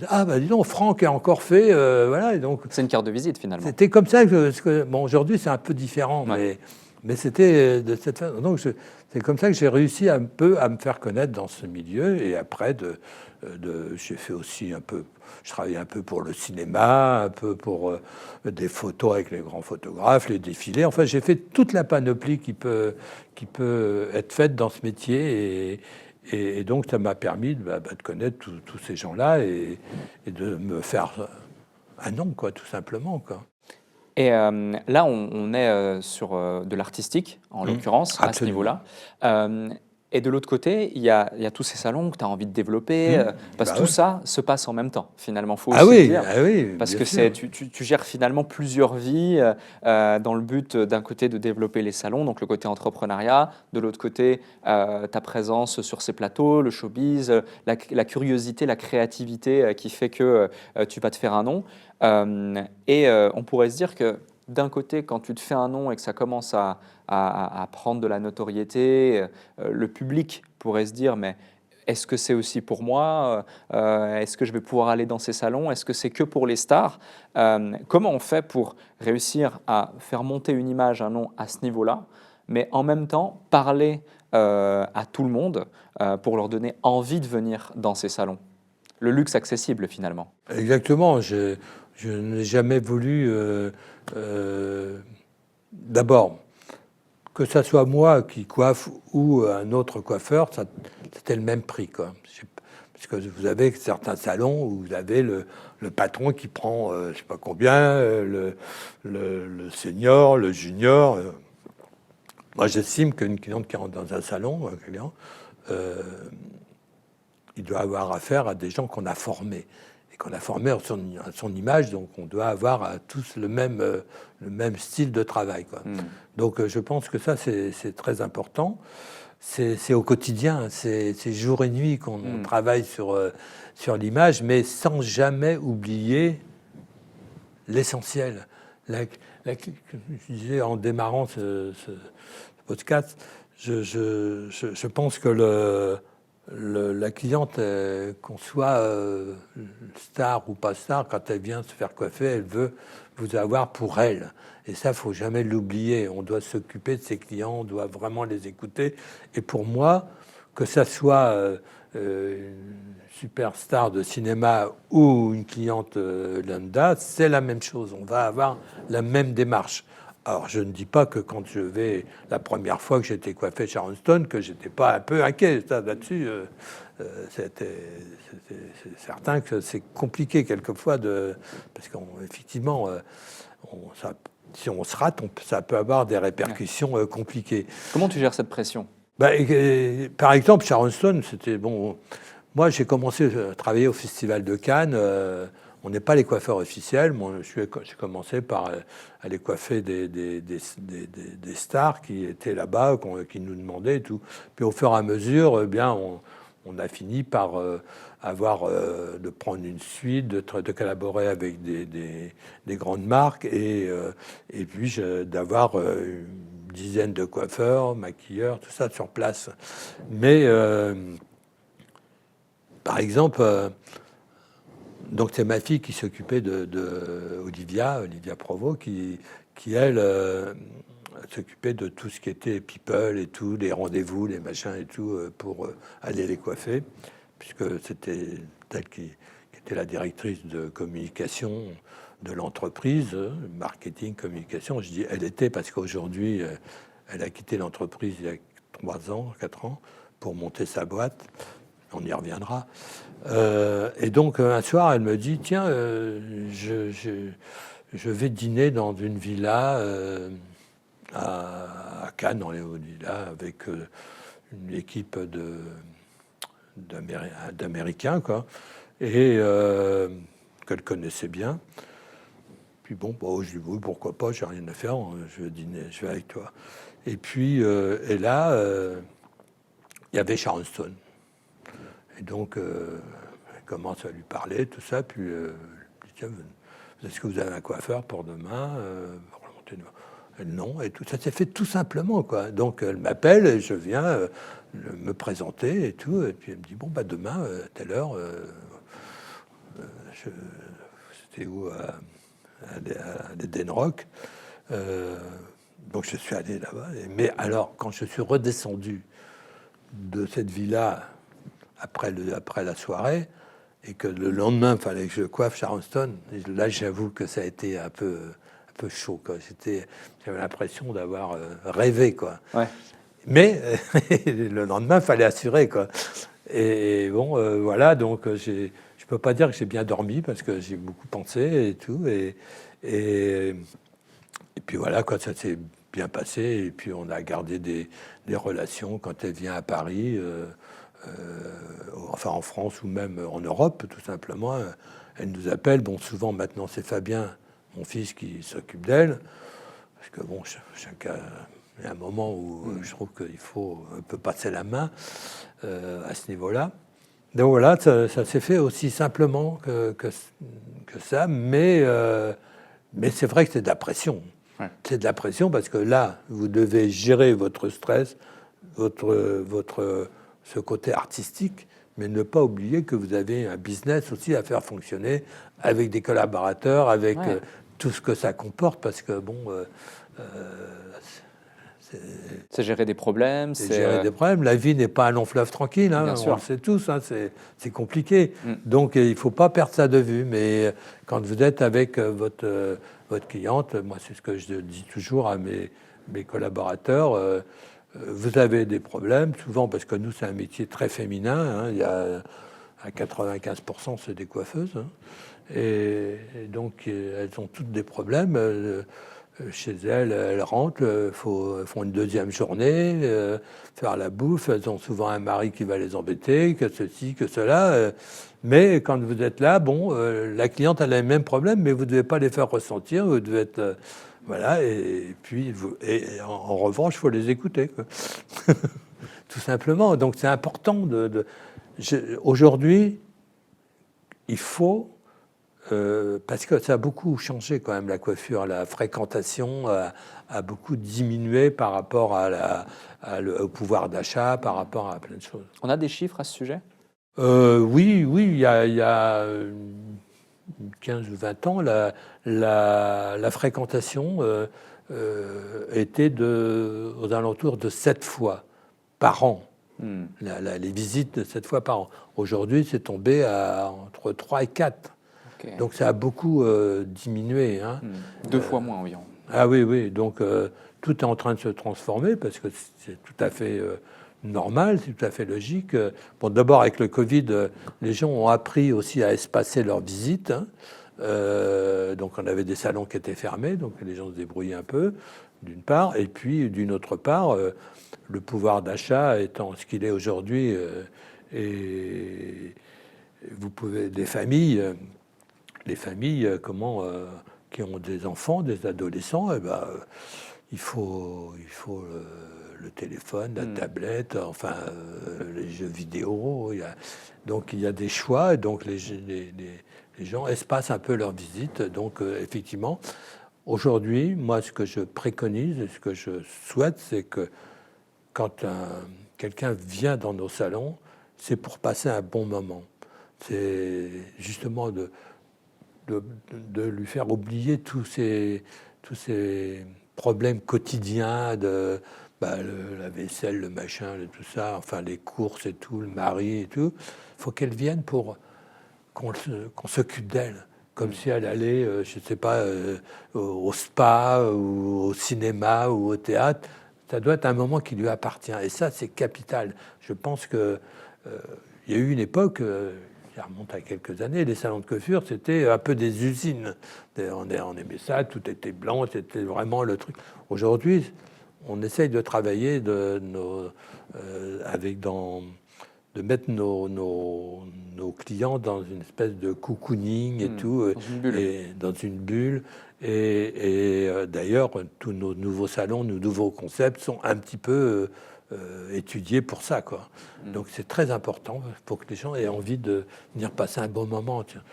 Ah, dis donc, Franck a encore fait... voilà, et donc... C'est une carte de visite, finalement. C'était comme ça bon, aujourd'hui, c'est un peu différent, Ouais. mais c'était de cette façon. Donc, c'est comme ça que j'ai réussi un peu à me faire connaître dans ce milieu, et après, j'ai fait aussi un peu... Je travaillais un peu pour le cinéma, un peu pour des photos avec les grands photographes, les défilés. Enfin, j'ai fait toute la panoplie qui peut être faite dans ce métier. Et donc, ça m'a permis de connaître tous ces gens-là et de me faire un nom, quoi, tout simplement, quoi. Et là, on est sur de l'artistique, en l'occurrence, à ce Absolument. niveau-là. Et de l'autre côté, il y a tous ces salons que tu as envie de développer, parce que tout ça se passe en même temps, finalement. Faut aussi le dire. Parce bien que sûr. tu gères finalement plusieurs vies dans le but d'un côté de développer les salons, donc le côté entrepreneuriat, de l'autre côté ta présence sur ces plateaux, le showbiz, la curiosité, la créativité qui fait que tu vas te faire un nom. On pourrait se dire que d'un côté, quand tu te fais un nom et que ça commence à prendre de la notoriété, le public pourrait se dire, mais est-ce que c'est aussi pour moi? Est-ce que je vais pouvoir aller dans ces salons? Est-ce que c'est que pour les stars? Comment on fait pour réussir à faire monter une image, un nom à ce niveau-là, mais en même temps parler à tout le monde pour leur donner envie de venir dans ces salons? Le luxe accessible, finalement. Exactement. Je n'ai jamais voulu... d'abord, que ça soit moi qui coiffe ou un autre coiffeur, c'était le même prix, quoi. Parce que vous avez certains salons où vous avez le patron qui prend, je ne sais pas combien, le senior, le junior. Moi, j'estime qu'une cliente qui rentre dans un salon, un client, il doit avoir affaire à des gens qu'on a formés. Et qu'on a formés à son image, donc on doit avoir à tous le même style de travail, quoi. Donc je pense que ça, c'est très important. C'est au quotidien, c'est jour et nuit qu'on travaille sur l'image, mais sans jamais oublier l'essentiel. Je disais en démarrant ce podcast, je pense que la cliente, qu'on soit star ou pas star, quand elle vient se faire coiffer, elle veut vous avoir pour elle. Et ça, il ne faut jamais l'oublier. On doit s'occuper de ses clients, on doit vraiment les écouter. Et pour moi, que ça soit une superstar de cinéma ou une cliente lambda, c'est la même chose. On va avoir la même démarche. Alors, je ne dis pas que quand je vais, la première fois que j'étais coiffé Sharon Stone, que j'étais pas un peu inquiet. Là-dessus, c'est certain que c'est compliqué quelquefois, parce qu'effectivement, si on se rate, ça peut avoir des répercussions compliquées. Comment tu gères cette pression? Par exemple, Sharon Stone, c'était bon. Moi, j'ai commencé à travailler au Festival de Cannes. On n'est pas les coiffeurs officiels. Moi, j'ai commencé par aller coiffer des stars qui étaient là-bas, qui nous demandaient et tout. Puis au fur et à mesure, on a fini par de prendre une suite, de collaborer avec des grandes marques et puis d'avoir une dizaine de coiffeurs, maquilleurs, tout ça sur place. Mais par exemple, donc c'est ma fille qui s'occupait de Olivia Provost, qui elle s'occupait de tout ce qui était people et tout, les rendez-vous, les machins et tout, pour aller les coiffer, puisque c'était elle qui était la directrice de communication de l'entreprise, marketing, communication. Je dis elle était parce qu'aujourd'hui, elle a quitté l'entreprise il y a 4 ans, pour monter sa boîte. On y reviendra. Et donc, un soir, elle me dit, tiens, je vais dîner dans une villa à Cannes, dans les Hauts-de-Villa, avec une équipe d'Américains, quoi, et qu'elle connaissait bien. Puis bon, je dis, oui, pourquoi pas, j'ai rien à faire, je vais dîner, je vais avec toi. Et puis, et là, il y avait Sharon Stone. Et donc, elle commence à lui parler, tout ça, puis tiens, est-ce que vous avez un coiffeur pour demain pour remonter demain? Non, et tout ça s'est fait tout simplement, quoi. Donc, elle m'appelle, et je viens me présenter et tout, et puis elle me dit, bon, bah, demain, à telle heure, c'était où, à l'Eden Rock. Donc, je suis allé là-bas. Mais alors, quand je suis redescendu de cette villa après la soirée, et que le lendemain, il fallait que je coiffe Sharon Stone, là, j'avoue que ça a été un peu chaud, quoi. J'avais l'impression d'avoir rêvé, quoi. Ouais. Mais le lendemain, il fallait assurer, quoi. Et bon, voilà, donc je peux pas dire que j'ai bien dormi, parce que j'ai beaucoup pensé et tout. Et puis voilà, quoi, ça s'est bien passé. Et puis on a gardé des relations quand elle vient à Paris. Enfin en France ou même en Europe, tout simplement. Elle nous appelle. Bon, souvent maintenant c'est Fabien, mon fils, qui s'occupe d'elle, parce que bon, chacun, il y a un moment où je trouve qu'il faut un peu passer la main à ce niveau-là. Donc voilà, ça s'est fait aussi simplement que ça, mais c'est vrai que c'est de la pression. Ouais. C'est de la pression parce que là, vous devez gérer votre stress, ce côté artistique, mais ne pas oublier que vous avez un business aussi à faire fonctionner avec des collaborateurs, avec tout ce que ça comporte, parce que bon, c'est gérer des problèmes. C'est gérer des problèmes. La vie n'est pas un long fleuve tranquille, hein, on le sait tous, hein, c'est compliqué. Donc il ne faut pas perdre ça de vue, mais quand vous êtes avec votre cliente, moi c'est ce que je dis toujours à mes collaborateurs, vous avez des problèmes, souvent parce que nous, c'est un métier très féminin. Hein, il y a à 95%, c'est des coiffeuses. Hein, et donc, elles ont toutes des problèmes. chez elles, elles rentrent, font une deuxième journée, faire la bouffe. Elles ont souvent un mari qui va les embêter, que ceci, que cela. Mais quand vous êtes là, bon, la cliente elle a les mêmes problèmes, mais vous ne devez pas les faire ressentir. Vous devez être voilà. Et puis, en revanche, il faut les écouter, quoi. Tout simplement. Donc, c'est important aujourd'hui, il faut. Parce que ça a beaucoup changé quand même, la coiffure. La fréquentation a beaucoup diminué par rapport au pouvoir d'achat, par rapport à plein de choses. On a des chiffres à ce sujet? Oui, il y a 15 ou 20 ans, la fréquentation était aux alentours de 7 fois par an. Les visites de 7 fois par an. Aujourd'hui, c'est tombé à entre 3 et 4. Okay. Donc ça a beaucoup diminué. Hein. 2 fois moins environ. Ah oui. Donc tout est en train de se transformer parce que c'est tout à fait normal, c'est tout à fait logique. Bon, d'abord, avec le Covid, les gens ont appris aussi à espacer leurs visites. Hein. Donc on avait des salons qui étaient fermés, donc les gens se débrouillaient un peu, d'une part. Et puis, d'une autre part, le pouvoir d'achat étant ce qu'il est aujourd'hui, et vous pouvez, les familles qui ont des enfants, des adolescents, il faut le téléphone, la tablette, enfin les jeux vidéo. Donc il y a des choix, et donc les gens espacent un peu leur visite. Donc effectivement, aujourd'hui, moi, ce que je préconise et ce que je souhaite, c'est que quand quelqu'un vient dans nos salons, c'est pour passer un bon moment. C'est justement de lui faire oublier tous ces problèmes quotidiens de la vaisselle, le machin, tout ça, enfin les courses et tout, le mari et tout. Il faut qu'elle vienne pour qu'on s'occupe d'elle, comme si elle allait, je ne sais pas, au spa ou au cinéma ou au théâtre. Ça doit être un moment qui lui appartient. Et ça, c'est capital. Je pense qu'il y a eu une époque... ça remonte à quelques années, les salons de coiffure, c'était un peu des usines. On aimait ça, tout était blanc, c'était vraiment le truc. Aujourd'hui, on essaye de travailler, de mettre nos clients dans une espèce de cocooning et tout, dans une bulle. Et d'ailleurs, tous nos nouveaux salons, nos nouveaux concepts sont un petit peu... étudié pour ça, quoi. Donc c'est très important pour que les gens aient envie de venir passer un bon moment. Tiens,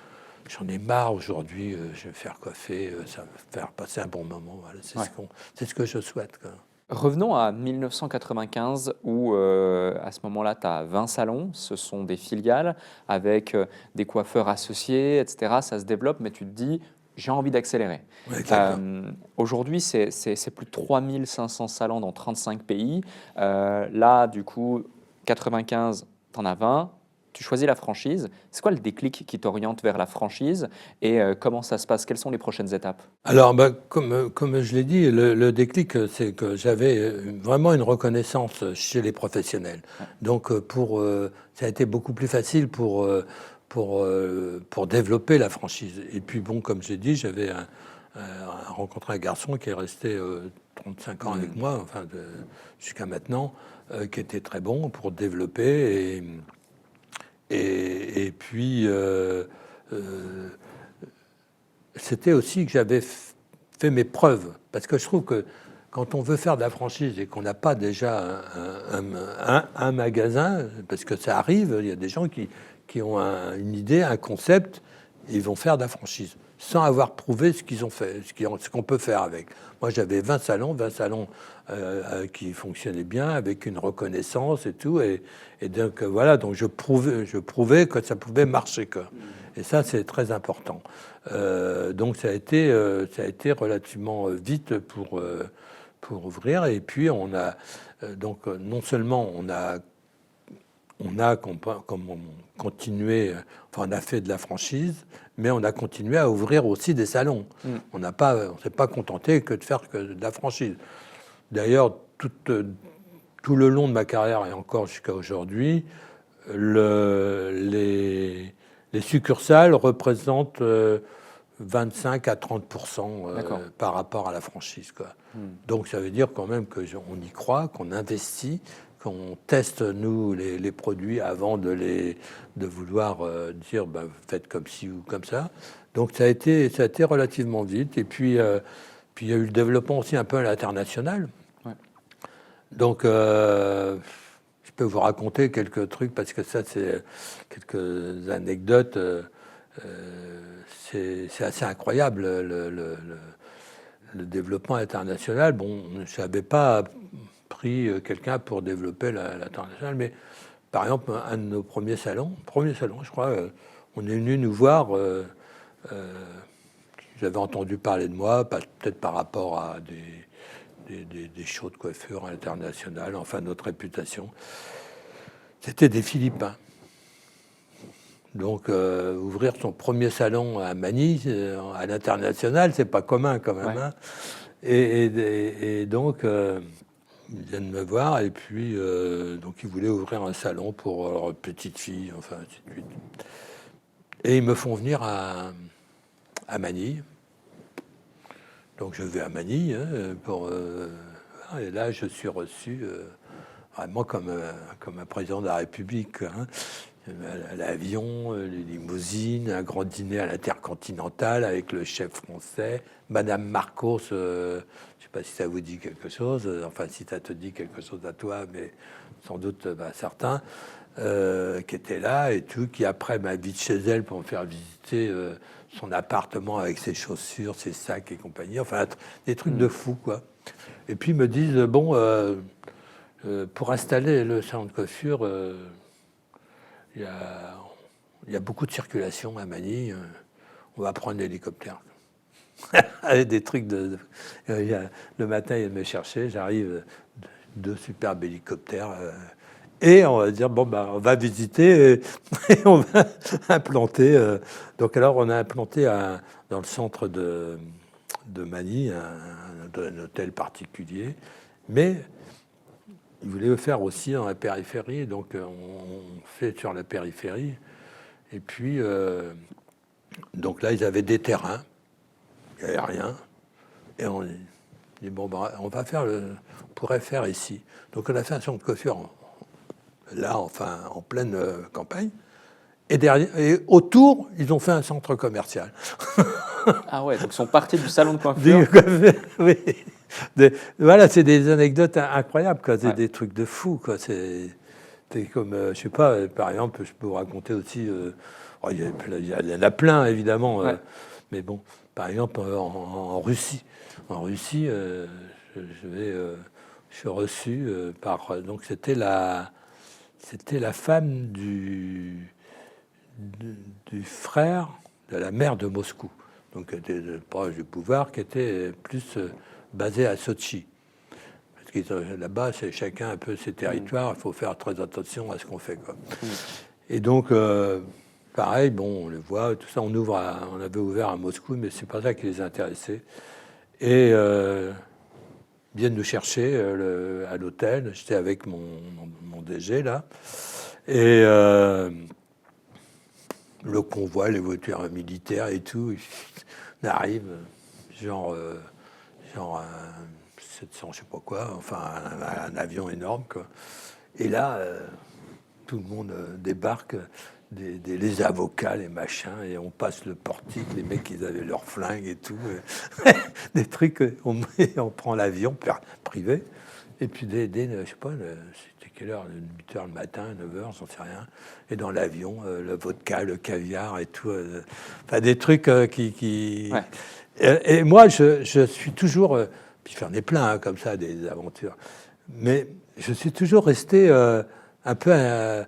j'en ai marre aujourd'hui, je vais me faire coiffer, ça va me faire passer un bon moment. Voilà, c'est ce que je souhaite, quoi. Revenons à 1995 où à ce moment-là, tu as 20 salons, ce sont des filiales avec des coiffeurs associés, etc. Ça se développe, mais tu te dis, j'ai envie d'accélérer. Ouais, aujourd'hui, c'est plus de 3500 salons dans 35 pays. Là, du coup, 95, tu en as 20. Tu choisis la franchise. C'est quoi le déclic qui t'oriente vers la franchise et comment ça se passe? Quelles sont les prochaines étapes? Alors, comme je l'ai dit, le déclic, c'est que j'avais vraiment une reconnaissance chez les professionnels. Donc, ça a été beaucoup plus facile pour développer la franchise. Et puis, bon, comme j'ai dit, j'avais rencontré un garçon qui est resté 35 ans avec moi, enfin jusqu'à maintenant, qui était très bon pour développer. Et puis, c'était aussi que j'avais fait mes preuves. Parce que je trouve que quand on veut faire de la franchise et qu'on n'a pas déjà un magasin, parce que ça arrive, il y a des gens qui ont une idée, un concept, et ils vont faire de la franchise sans avoir prouvé ce qu'ils ont fait, ce qu'on peut faire avec. Moi, j'avais 20 salons qui fonctionnaient bien, avec une reconnaissance et tout. Et donc, voilà, donc je prouvais que ça pouvait marcher, quoi. Et ça, c'est très important. Donc, ça a été relativement vite pour ouvrir. Et puis, on a donc non seulement on a continué, enfin, on a fait de la franchise, mais on a continué à ouvrir aussi des salons. On s'est pas contenté que de faire que de la franchise. D'ailleurs, tout le long de ma carrière et encore jusqu'à aujourd'hui, les succursales représentent 25 à 30% par rapport à la franchise, quoi. Donc ça veut dire quand même qu'on y croit, qu'on investit, qu'on teste nous les produits avant de vouloir dire faites comme ci ou comme ça. Donc ça a été relativement vite. Et puis il y a eu le développement aussi un peu à l'international. Ouais. Donc je peux vous raconter quelques trucs parce que ça c'est quelques anecdotes. C'est assez incroyable le développement international. Bon, je n'avais pas pris quelqu'un pour développer l'international, mais par exemple, un de nos premiers salons, je crois, on est venu nous voir. J'avais entendu parler de moi, peut-être par rapport à des shows de coiffure internationales, enfin notre réputation. C'était des Philippins. Donc, ouvrir son premier salon à Manille, à l'international, c'est pas commun quand même. Ouais. Hein. Et donc, ils viennent me voir, et puis, donc, ils voulaient ouvrir un salon pour leur petite fille, enfin, ainsi de suite. Et ils me font venir à Manille. Donc, je vais à Manille, et là, je suis reçu vraiment comme un président de la République. Hein. L'avion, les limousines, un grand dîner à l'Intercontinental avec le chef français, Madame Marcos, je ne sais pas si ça vous dit quelque chose, enfin si ça te dit quelque chose à toi, mais sans doute certains, qui étaient là et tout, qui après m'invite chez elle pour me faire visiter son appartement avec ses chaussures, ses sacs et compagnie, enfin des trucs de fou, quoi. Et puis ils me disent, bon, pour installer le salon de coiffure, il y a beaucoup de circulation à Manille. On va prendre l'hélicoptère. Avec des trucs le matin, il me chercher. J'arrive, 2 superbes hélicoptères. Et on va dire, bon, on va visiter et on va implanter. Donc alors, on a implanté dans le centre de Manille un hôtel particulier. Mais ils voulaient le faire aussi dans la périphérie, donc on fait sur la périphérie. Et puis, donc là, ils avaient des terrains, il n'y avait rien. Et on dit, bon, on pourrait faire ici. Donc on a fait un salon de coiffure, là, enfin, en pleine campagne. Et derrière, et autour, ils ont fait un centre commercial. Ah ouais, donc ils sont partis du salon de coiffure. Oui. Voilà, c'est des anecdotes incroyables, quoi. C'est des trucs de fou, quoi. C'est comme, je sais pas, par exemple, je peux vous raconter aussi, il y en a plein, évidemment, mais bon, par exemple, en Russie. En Russie, je suis reçu par, donc c'était la femme du frère de la maire de Moscou, donc qui était proche du pouvoir, qui était plus basé à Sotchi. Parce que là-bas, c'est chacun un peu ses territoires, il faut faire très attention à ce qu'on fait, quoi. Et donc, pareil, bon, on le voit, tout ça, on avait ouvert à Moscou, mais c'est pas ça qui les intéressait. Et viennent nous chercher à l'hôtel, j'étais avec mon DG, là, et le convoi, les voitures militaires et tout, on arrive, genre 700, je sais pas quoi, enfin un avion énorme, quoi. Et là, tout le monde débarque, les avocats, les machins, et on passe le portique, les mecs, ils avaient leurs flingues et tout, des trucs, on prend l'avion privé, et puis je sais pas, c'était quelle heure, 8h le matin, 9h, j'en sais rien, et dans l'avion, le vodka, le caviar et tout, enfin des trucs qui... Ouais. Et moi, je suis toujours... puis j'en ai plein, hein, comme ça, des aventures. Mais je suis toujours resté un peu un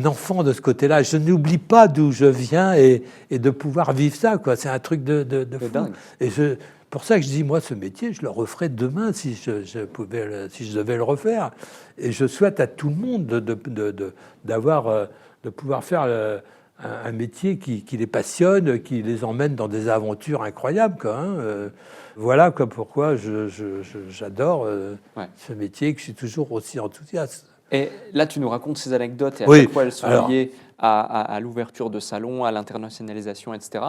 enfant de ce côté-là. Je n'oublie pas d'où je viens et de pouvoir vivre ça, quoi. C'est un truc de fou. Dingue. Et pour ça que je dis, moi, ce métier, je le referais demain si je devais le refaire. Et je souhaite à tout le monde de pouvoir faire... un métier qui les passionne, qui les emmène dans des aventures incroyables, quoi, hein. Voilà quoi, pourquoi j'adore ce métier, que je suis toujours aussi enthousiaste. Et là, tu nous racontes ces anecdotes et à Oui, chaque fois, elles sont alors, liées à l'ouverture de salons, à l'internationalisation, etc.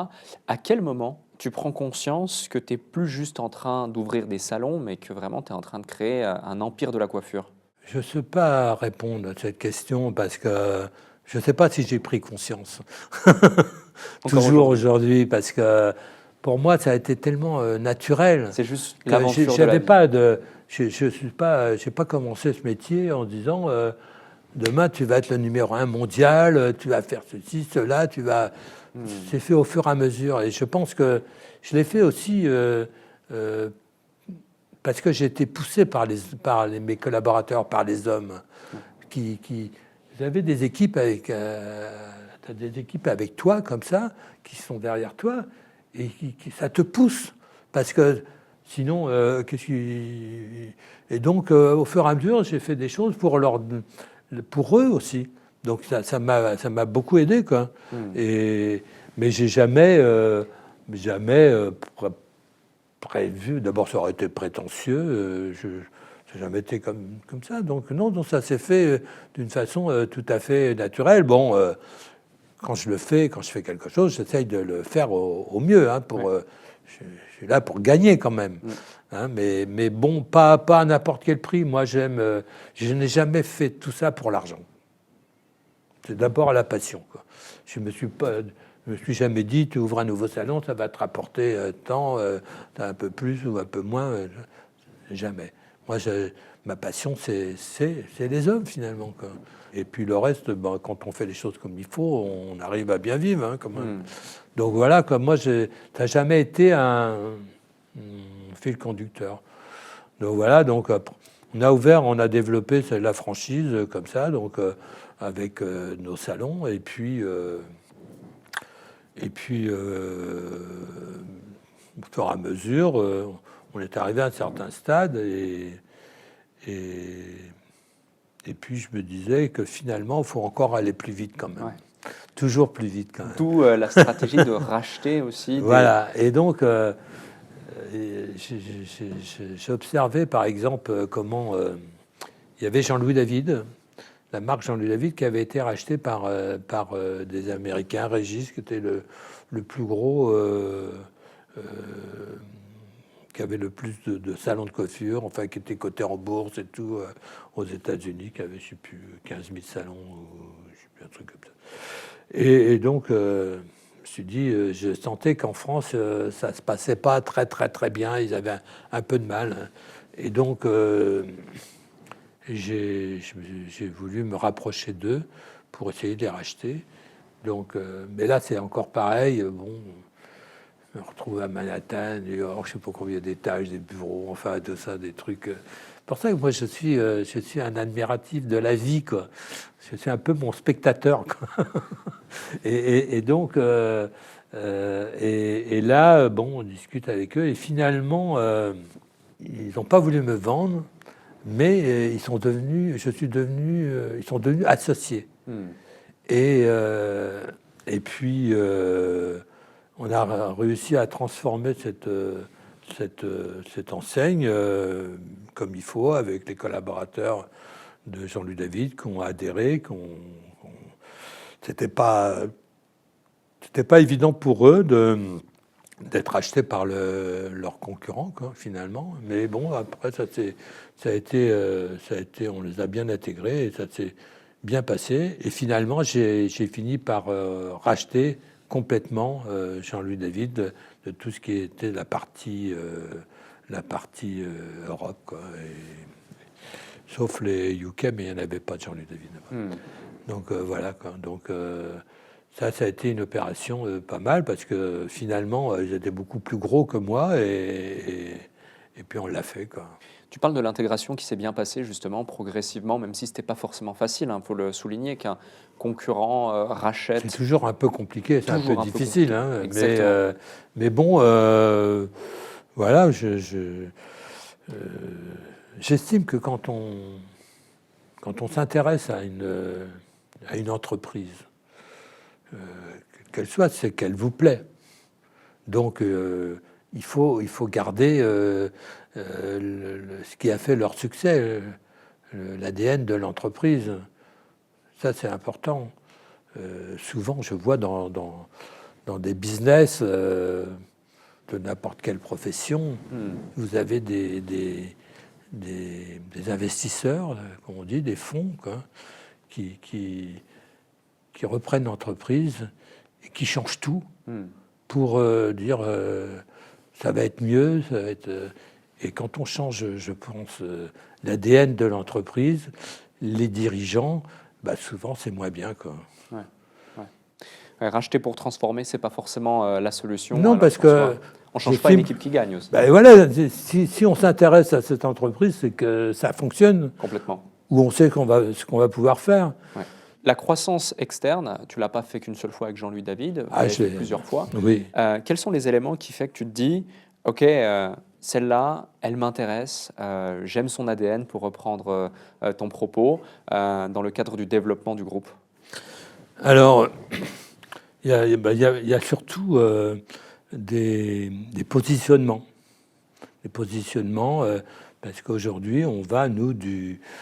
À quel moment tu prends conscience que tu n'es plus juste en train d'ouvrir des salons, mais que vraiment tu es en train de créer un empire de la coiffure? je ne sais pas répondre à cette question parce que je ne sais pas si j'ai pris conscience. Encore Toujours aujourd'hui. aujourd'hui, parce que pour moi, ça a été tellement naturel C'est juste que l'aventure de la j'avais vie. pas de, je suis pas, j'ai pas commencé ce métier en disant demain tu vas être le numéro 1 mondial, tu vas faire ceci, cela, tu vas. C'est fait au fur et à mesure, et je pense que je l'ai fait aussi euh, parce que j'ai été poussé mes collaborateurs, par les hommes qui vous avez des équipes t'as des équipes avec toi comme ça qui sont derrière toi et ça te pousse parce que sinon et donc au fur et à mesure j'ai fait des choses pour eux aussi, donc ça m'a beaucoup aidé quoi. Et mais j'ai jamais prévu. D'abord, ça aurait été prétentieux. Ça n'a jamais été comme ça. Donc, non, donc ça s'est fait d'une façon tout à fait naturelle. Bon, quand je fais quelque chose, j'essaye de le faire au mieux. Hein, je suis là pour gagner quand même. Hein, mais bon, pas à n'importe quel prix. Moi, je n'ai jamais fait tout ça pour l'argent. C'est d'abord la passion, quoi. Je me suis jamais dit, tu ouvres un nouveau salon, ça va te rapporter tant, un peu plus ou un peu moins. Jamais. Moi, ma passion, c'est les hommes, finalement, quoi. Et puis le reste, ben, quand on fait les choses comme il faut, on arrive à bien vivre, hein, quand même. Donc voilà, comme moi, ça n'a jamais été un fil conducteur. Donc voilà, donc on a développé la franchise comme ça, donc avec nos salons, et puis au fur et à mesure, on est arrivé à un certain stade, et puis je me disais que finalement, il faut encore aller plus vite quand même. Ouais. Toujours plus vite quand même. D'où la stratégie de racheter aussi Voilà, et donc j'ai observé par exemple comment il y avait Jean-Louis David, la marque Jean-Louis David qui avait été rachetée par des Américains, Régis, qui était le plus gros, qui avait le plus de salons de coiffure, enfin qui était coté en bourse et tout, aux États-Unis, qui avait, je ne sais plus, 15 000 salons, ou, je sais plus, un truc comme ça. Et donc, je me suis dit, je sentais qu'en France, ça ne se passait pas très, très, très bien, ils avaient un peu de mal. Et donc, j'ai voulu me rapprocher d'eux pour essayer de les racheter. Donc, mais là, c'est encore pareil. Bon, je me retrouve à Manhattan, New York, je ne sais pas combien d'étages, des bureaux, enfin, tout ça, des trucs. C'est pour ça que moi, je suis un admiratif de la vie, quoi. Je suis un peu mon spectateur, quoi. Et donc, et là, bon, on discute avec eux, et finalement, ils n'ont pas voulu me vendre, mais ils sont devenus associés. Et puis, on a réussi à transformer cette enseigne comme il faut, avec les collaborateurs de Jean-Louis David qui ont adhéré. C'était pas évident pour eux d'être achetés par leurs concurrents, quoi, finalement. Mais bon, après, ça a été, on les a bien intégrés et ça s'est bien passé. Et finalement, j'ai fini par racheter complètement Jean-Louis David de tout ce qui était la partie Europe, quoi. Sauf les UK, mais il n'y en avait pas de Jean-Louis David. Donc voilà, quoi. Donc ça a été une opération pas mal parce que finalement, ils étaient beaucoup plus gros que moi et puis on l'a fait, quoi. Tu parles de l'intégration qui s'est bien passée justement progressivement, même si ce n'était pas forcément facile, il faut le souligner, qu'un concurrent rachète. C'est toujours un peu compliqué, c'est un peu difficile, hein, mais bon, voilà, j'estime que quand on s'intéresse à une entreprise, qu'elle soit, c'est qu'elle vous plaît. Donc, il faut garder ce qui a fait leur succès. l'ADN de l'entreprise. Ça, c'est important. Souvent, je vois dans des business de n'importe quelle profession, vous avez des investisseurs, comme on dit, des fonds, quoi, qui reprennent l'entreprise et qui changent tout pour dire ça va être mieux, ça va être... et quand on change, je pense, l'ADN de l'entreprise, les dirigeants, souvent c'est moins bien, quoi. Ouais, racheter pour transformer, c'est pas forcément la solution. Non, parce que on change pas une équipe qui gagne aussi. Voilà, si on s'intéresse à cette entreprise, c'est que ça fonctionne. Complètement. Où on sait ce qu'on va pouvoir faire. Ouais. La croissance externe, tu l'as pas fait qu'une seule fois avec Jean-Louis David, vous l'avez fait plusieurs fois. Oui. Quels sont les éléments qui font que tu te dis, ok, celle-là, elle m'intéresse, j'aime son ADN, pour reprendre ton propos, dans le cadre du développement du groupe? Alors, il y a surtout des positionnements. Des positionnements, parce qu'aujourd'hui, on va, nous,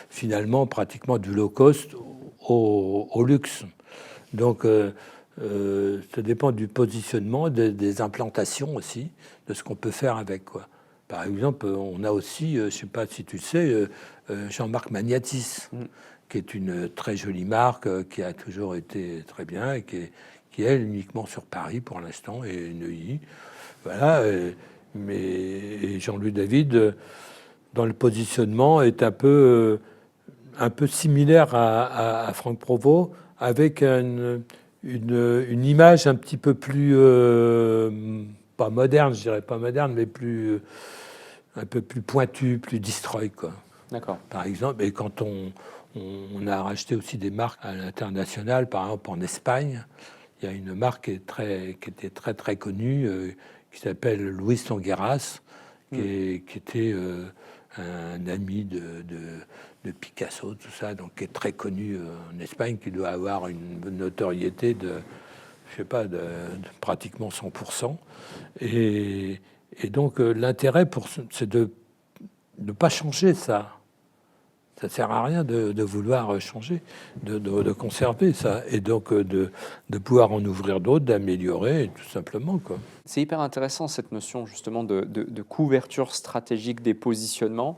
finalement, pratiquement du low cost au luxe. Donc, ça dépend du positionnement, des implantations aussi, de ce qu'on peut faire avec, quoi. Par exemple, on a aussi, je ne sais pas si tu le sais, Jean-Marc Magnatis, qui est une très jolie marque, qui a toujours été très bien et qui est uniquement sur Paris pour l'instant et Neuilly. Voilà. Mais Jean-Louis David, dans le positionnement, est un peu similaire à Franck Provost, avec une image un petit peu plus, pas moderne, je dirais pas moderne, mais un peu plus pointue, plus destroy, quoi. D'accord. Par exemple, et quand on a racheté aussi des marques à l'international, par exemple en Espagne, il y a une marque qui était très très connue, qui s'appelle Luis Songueras, qui était un ami de Picasso, tout ça, donc qui est très connu en Espagne, qui doit avoir une notoriété de pratiquement 100%. Et donc l'intérêt c'est de ne pas changer ça. Ça ne sert à rien de vouloir changer, de conserver ça, et donc de pouvoir en ouvrir d'autres, d'améliorer, tout simplement, quoi. C'est hyper intéressant, cette notion justement de couverture stratégique des positionnements,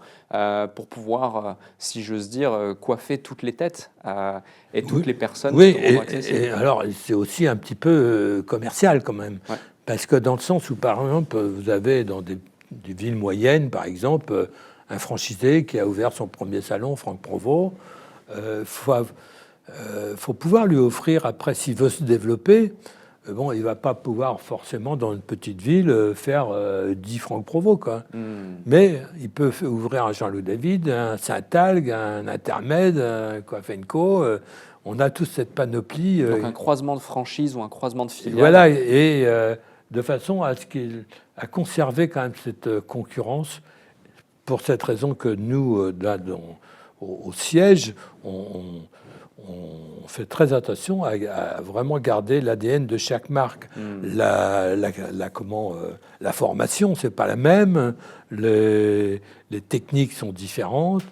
pour pouvoir, si j'ose dire, coiffer toutes les têtes et toutes les personnes. Oui, et alors c'est aussi un petit peu commercial quand même, parce que dans le sens où, par exemple, vous avez dans des villes moyennes, par exemple, un franchisé qui a ouvert son premier salon, Franck Provost, faut pouvoir lui offrir, après, s'il veut se développer, il ne va pas pouvoir forcément, dans une petite ville, faire 10 Franck Provost, quoi. Mais il peut ouvrir un Jean-Louis David, un Saint-Algue, un Intermède, un Coiffenco. On a tous cette panoplie. Donc un croisement de franchise ou un croisement de filiale. Voilà, et de façon à conserver quand même cette concurrence. Pour cette raison que nous, là, au siège, on fait très attention à vraiment garder l'ADN de chaque marque. La formation, c'est pas la même, les techniques sont différentes,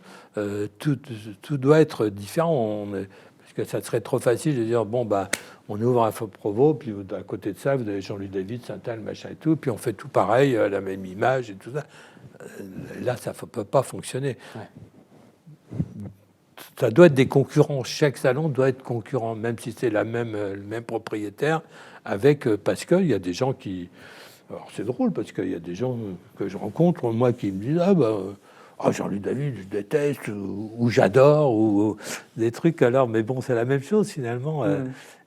tout doit être différent. Parce que ça serait trop facile de dire, on ouvre un Franck Provost, puis à côté de ça, vous avez Jean-Louis David, Saint-Algue, machin et tout, puis on fait tout pareil, la même image et tout ça. Là, ça ne peut pas fonctionner. Ouais. Ça doit être des concurrents. Chaque salon doit être concurrent, même si c'est le même propriétaire, parce qu'il y a des gens qui... Alors, c'est drôle, parce qu'il y a des gens que je rencontre, moi, qui me disent Jean-Louis David, je déteste, ou j'adore, ou des trucs. Alors, mais bon, c'est la même chose, finalement.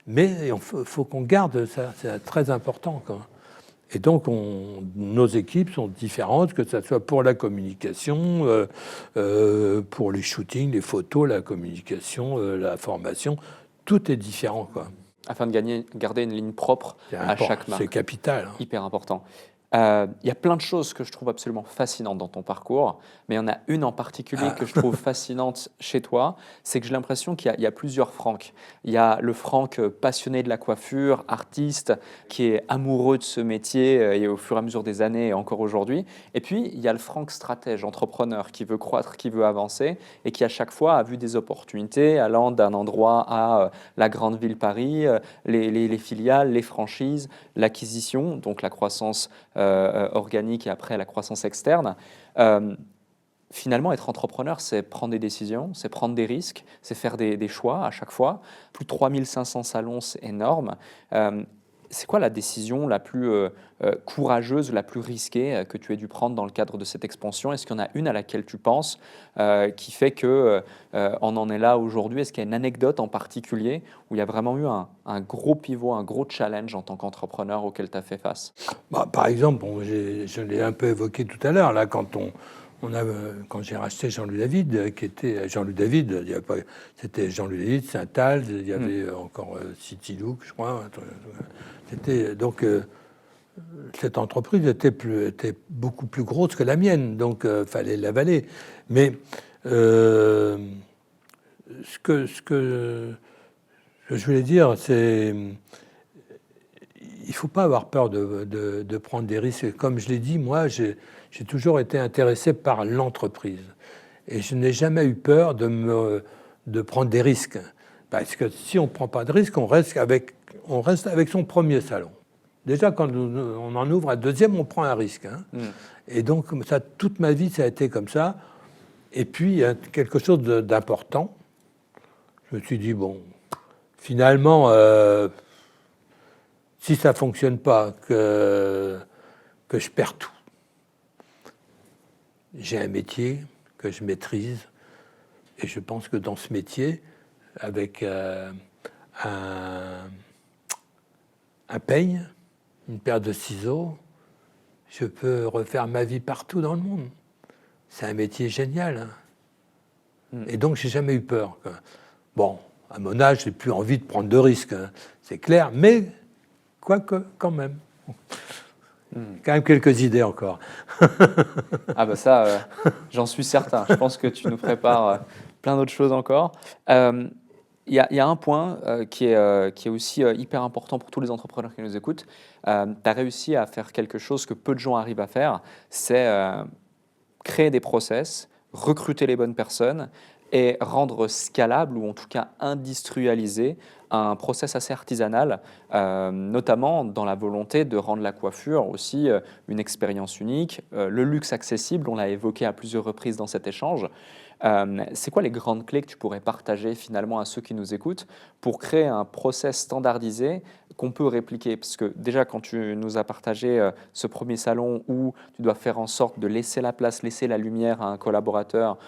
Mais il faut qu'on garde ça. C'est très important, quoi. Et donc, nos équipes sont différentes, que ce soit pour la communication, pour les shootings, les photos, la communication, la formation. Tout est différent, quoi. Afin de garder une ligne propre à chaque marque. C'est capital. Hyper important. Il y a plein de choses que je trouve absolument fascinantes dans ton parcours, mais il y en a une en particulier que je trouve fascinante chez toi, c'est que j'ai l'impression qu'il y a plusieurs Franck. Il y a le Franck passionné de la coiffure, artiste, qui est amoureux de ce métier et au fur et à mesure des années et encore aujourd'hui. Et puis, il y a le Franck stratège, entrepreneur, qui veut croître, qui veut avancer et qui à chaque fois a vu des opportunités allant d'un endroit à la grande ville Paris, les filiales, les franchises, l'acquisition, donc la croissance organique et après la croissance externe. Finalement, être entrepreneur, c'est prendre des décisions, c'est prendre des risques, c'est faire des choix à chaque fois. Plus de 3500 salons, c'est énorme. C'est quoi la décision la plus courageuse, la plus risquée que tu aies dû prendre dans le cadre de cette expansion? Est-ce qu'il y en a une à laquelle tu penses qui fait que on en est là aujourd'hui? Est-ce qu'il y a une anecdote en particulier où il y a vraiment eu un gros pivot, un gros challenge en tant qu'entrepreneur auquel tu as fait face? Bah, par exemple, bon, je l'ai un peu évoqué tout à l'heure, là, quand j'ai racheté Jean-Louis David, qui était Jean-Louis David, il y avait pas, c'était Jean-Louis David, Saint-Alde, il y avait encore City Look, je crois. C'était donc cette entreprise était beaucoup plus grosse que la mienne, donc fallait l'avaler. Mais ce que je voulais dire, c'est il ne faut pas avoir peur de prendre des risques. Comme je l'ai dit, moi, j'ai toujours été intéressé par l'entreprise. Et je n'ai jamais eu peur de prendre des risques. Parce que si on ne prend pas de risques, on reste avec son premier salon. Déjà, quand on en ouvre un deuxième, on prend un risque. Hein. Et donc, ça, toute ma vie, ça a été comme ça. Et puis, il y a quelque chose d'important. Je me suis dit, bon, finalement... si ça ne fonctionne pas, que je perds tout. J'ai un métier que je maîtrise et je pense que dans ce métier, avec un peigne, une paire de ciseaux, je peux refaire ma vie partout dans le monde. C'est un métier génial. Hein. Et donc, j'ai jamais eu peur. Bon, à mon âge, j'ai plus envie de prendre de risques, hein, c'est clair, mais... Quoique, quand même. Quand même quelques idées encore. Ah bah ça, j'en suis certain. Je pense que tu nous prépares plein d'autres choses encore. Il y a un point qui est aussi hyper important pour tous les entrepreneurs qui nous écoutent. Tu as réussi à faire quelque chose que peu de gens arrivent à faire, c'est créer des process, recruter les bonnes personnes et rendre scalable ou en tout cas industrialiser un process assez artisanal, notamment dans la volonté de rendre la coiffure aussi une expérience unique, le luxe accessible, on l'a évoqué à plusieurs reprises dans cet échange. C'est quoi les grandes clés que tu pourrais partager finalement à ceux qui nous écoutent pour créer un process standardisé qu'on peut répliquer? Parce que déjà, quand tu nous as partagé ce premier salon où tu dois faire en sorte de laisser la place, laisser la lumière à un collaborateur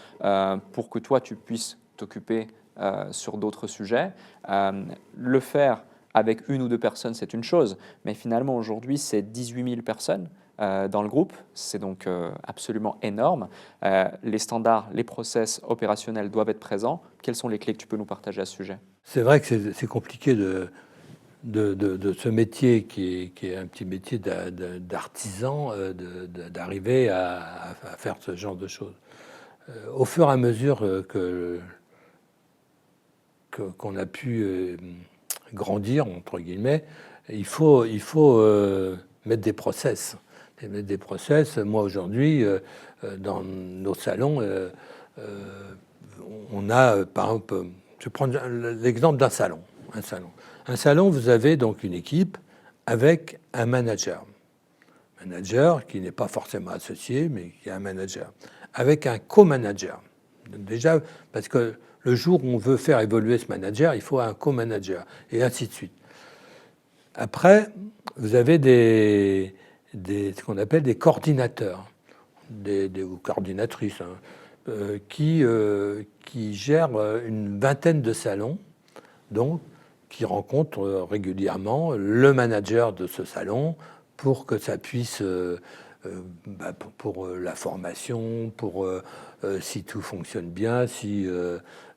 pour que toi, tu puisses t'occuper sur d'autres sujets, le faire avec une ou deux personnes, c'est une chose, mais finalement, aujourd'hui, c'est 18 000 personnes dans le groupe, c'est donc absolument énorme. Les standards, les process opérationnels doivent être présents. Quelles sont les clés que tu peux nous partager à ce sujet? C'est vrai que c'est compliqué de ce métier qui est un petit métier d'artisan, d'arriver à faire ce genre de choses. Au fur et à mesure qu'on a pu grandir, entre guillemets, il faut mettre des process. Et mettre des process. Moi, aujourd'hui, dans nos salons, on a, par exemple, je prends l'exemple d'un salon. Un salon, vous avez donc une équipe avec un manager. Manager qui n'est pas forcément associé, mais qui est un manager. Avec un co-manager. Déjà, parce que le jour où on veut faire évoluer ce manager, il faut un co-manager, et ainsi de suite. Après, vous avez ce qu'on appelle des coordinateurs, ou coordinatrices, hein, qui gèrent une vingtaine de salons, donc qui rencontrent régulièrement le manager de ce salon pour que ça puisse, pour la formation, pour si tout fonctionne bien, si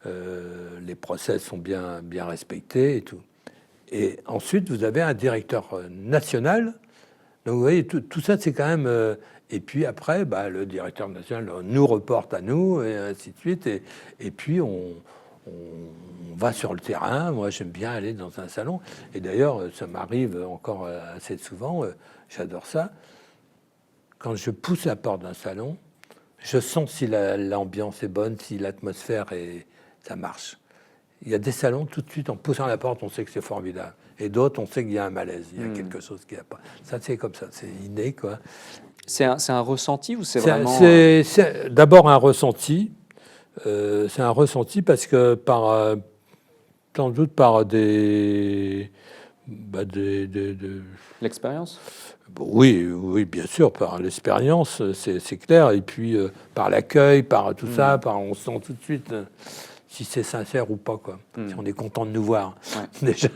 les process sont bien respectés et tout. Et ensuite, vous avez un directeur national, Donc vous voyez, tout ça, c'est quand même... et puis après, le directeur national nous reporte à nous, et ainsi de suite. Et puis on va sur le terrain. Moi, j'aime bien aller dans un salon. Et d'ailleurs, ça m'arrive encore assez souvent. J'adore ça. Quand je pousse la porte d'un salon, je sens si l'ambiance est bonne, si l'atmosphère ça marche. Il y a des salons, tout de suite, en poussant la porte, on sait que c'est formidable. Et d'autres, on sait qu'il y a un malaise, il y a quelque chose qui n'a pas. Ça, c'est comme ça, c'est inné, quoi. C'est un ressenti ou c'est vraiment... C'est d'abord un ressenti. C'est un ressenti parce que sans doute par L'expérience? Oui, bien sûr, par l'expérience, c'est clair. Et puis par l'accueil, par tout ça, on sent tout de suite si c'est sincère ou pas, quoi. Si on est content de nous voir, déjà.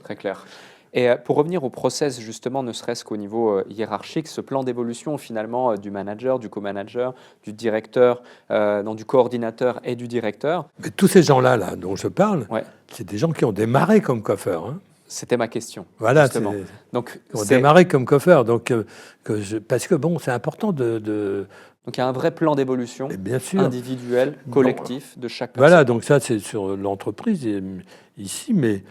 Très clair. Et pour revenir au process, justement, ne serait-ce qu'au niveau hiérarchique, ce plan d'évolution, finalement, du manager, du co-manager, du directeur, du coordinateur et du directeur. Mais tous ces gens-là, dont je parle, c'est des gens qui ont démarré comme coiffeurs. Hein. C'était ma question. Voilà, justement. Donc, ils ont démarré comme coiffeurs. Donc, parce que, bon, c'est important Donc, il y a un vrai plan d'évolution individuel, collectif, de chaque personne. Voilà, donc ça, c'est sur l'entreprise ici, mais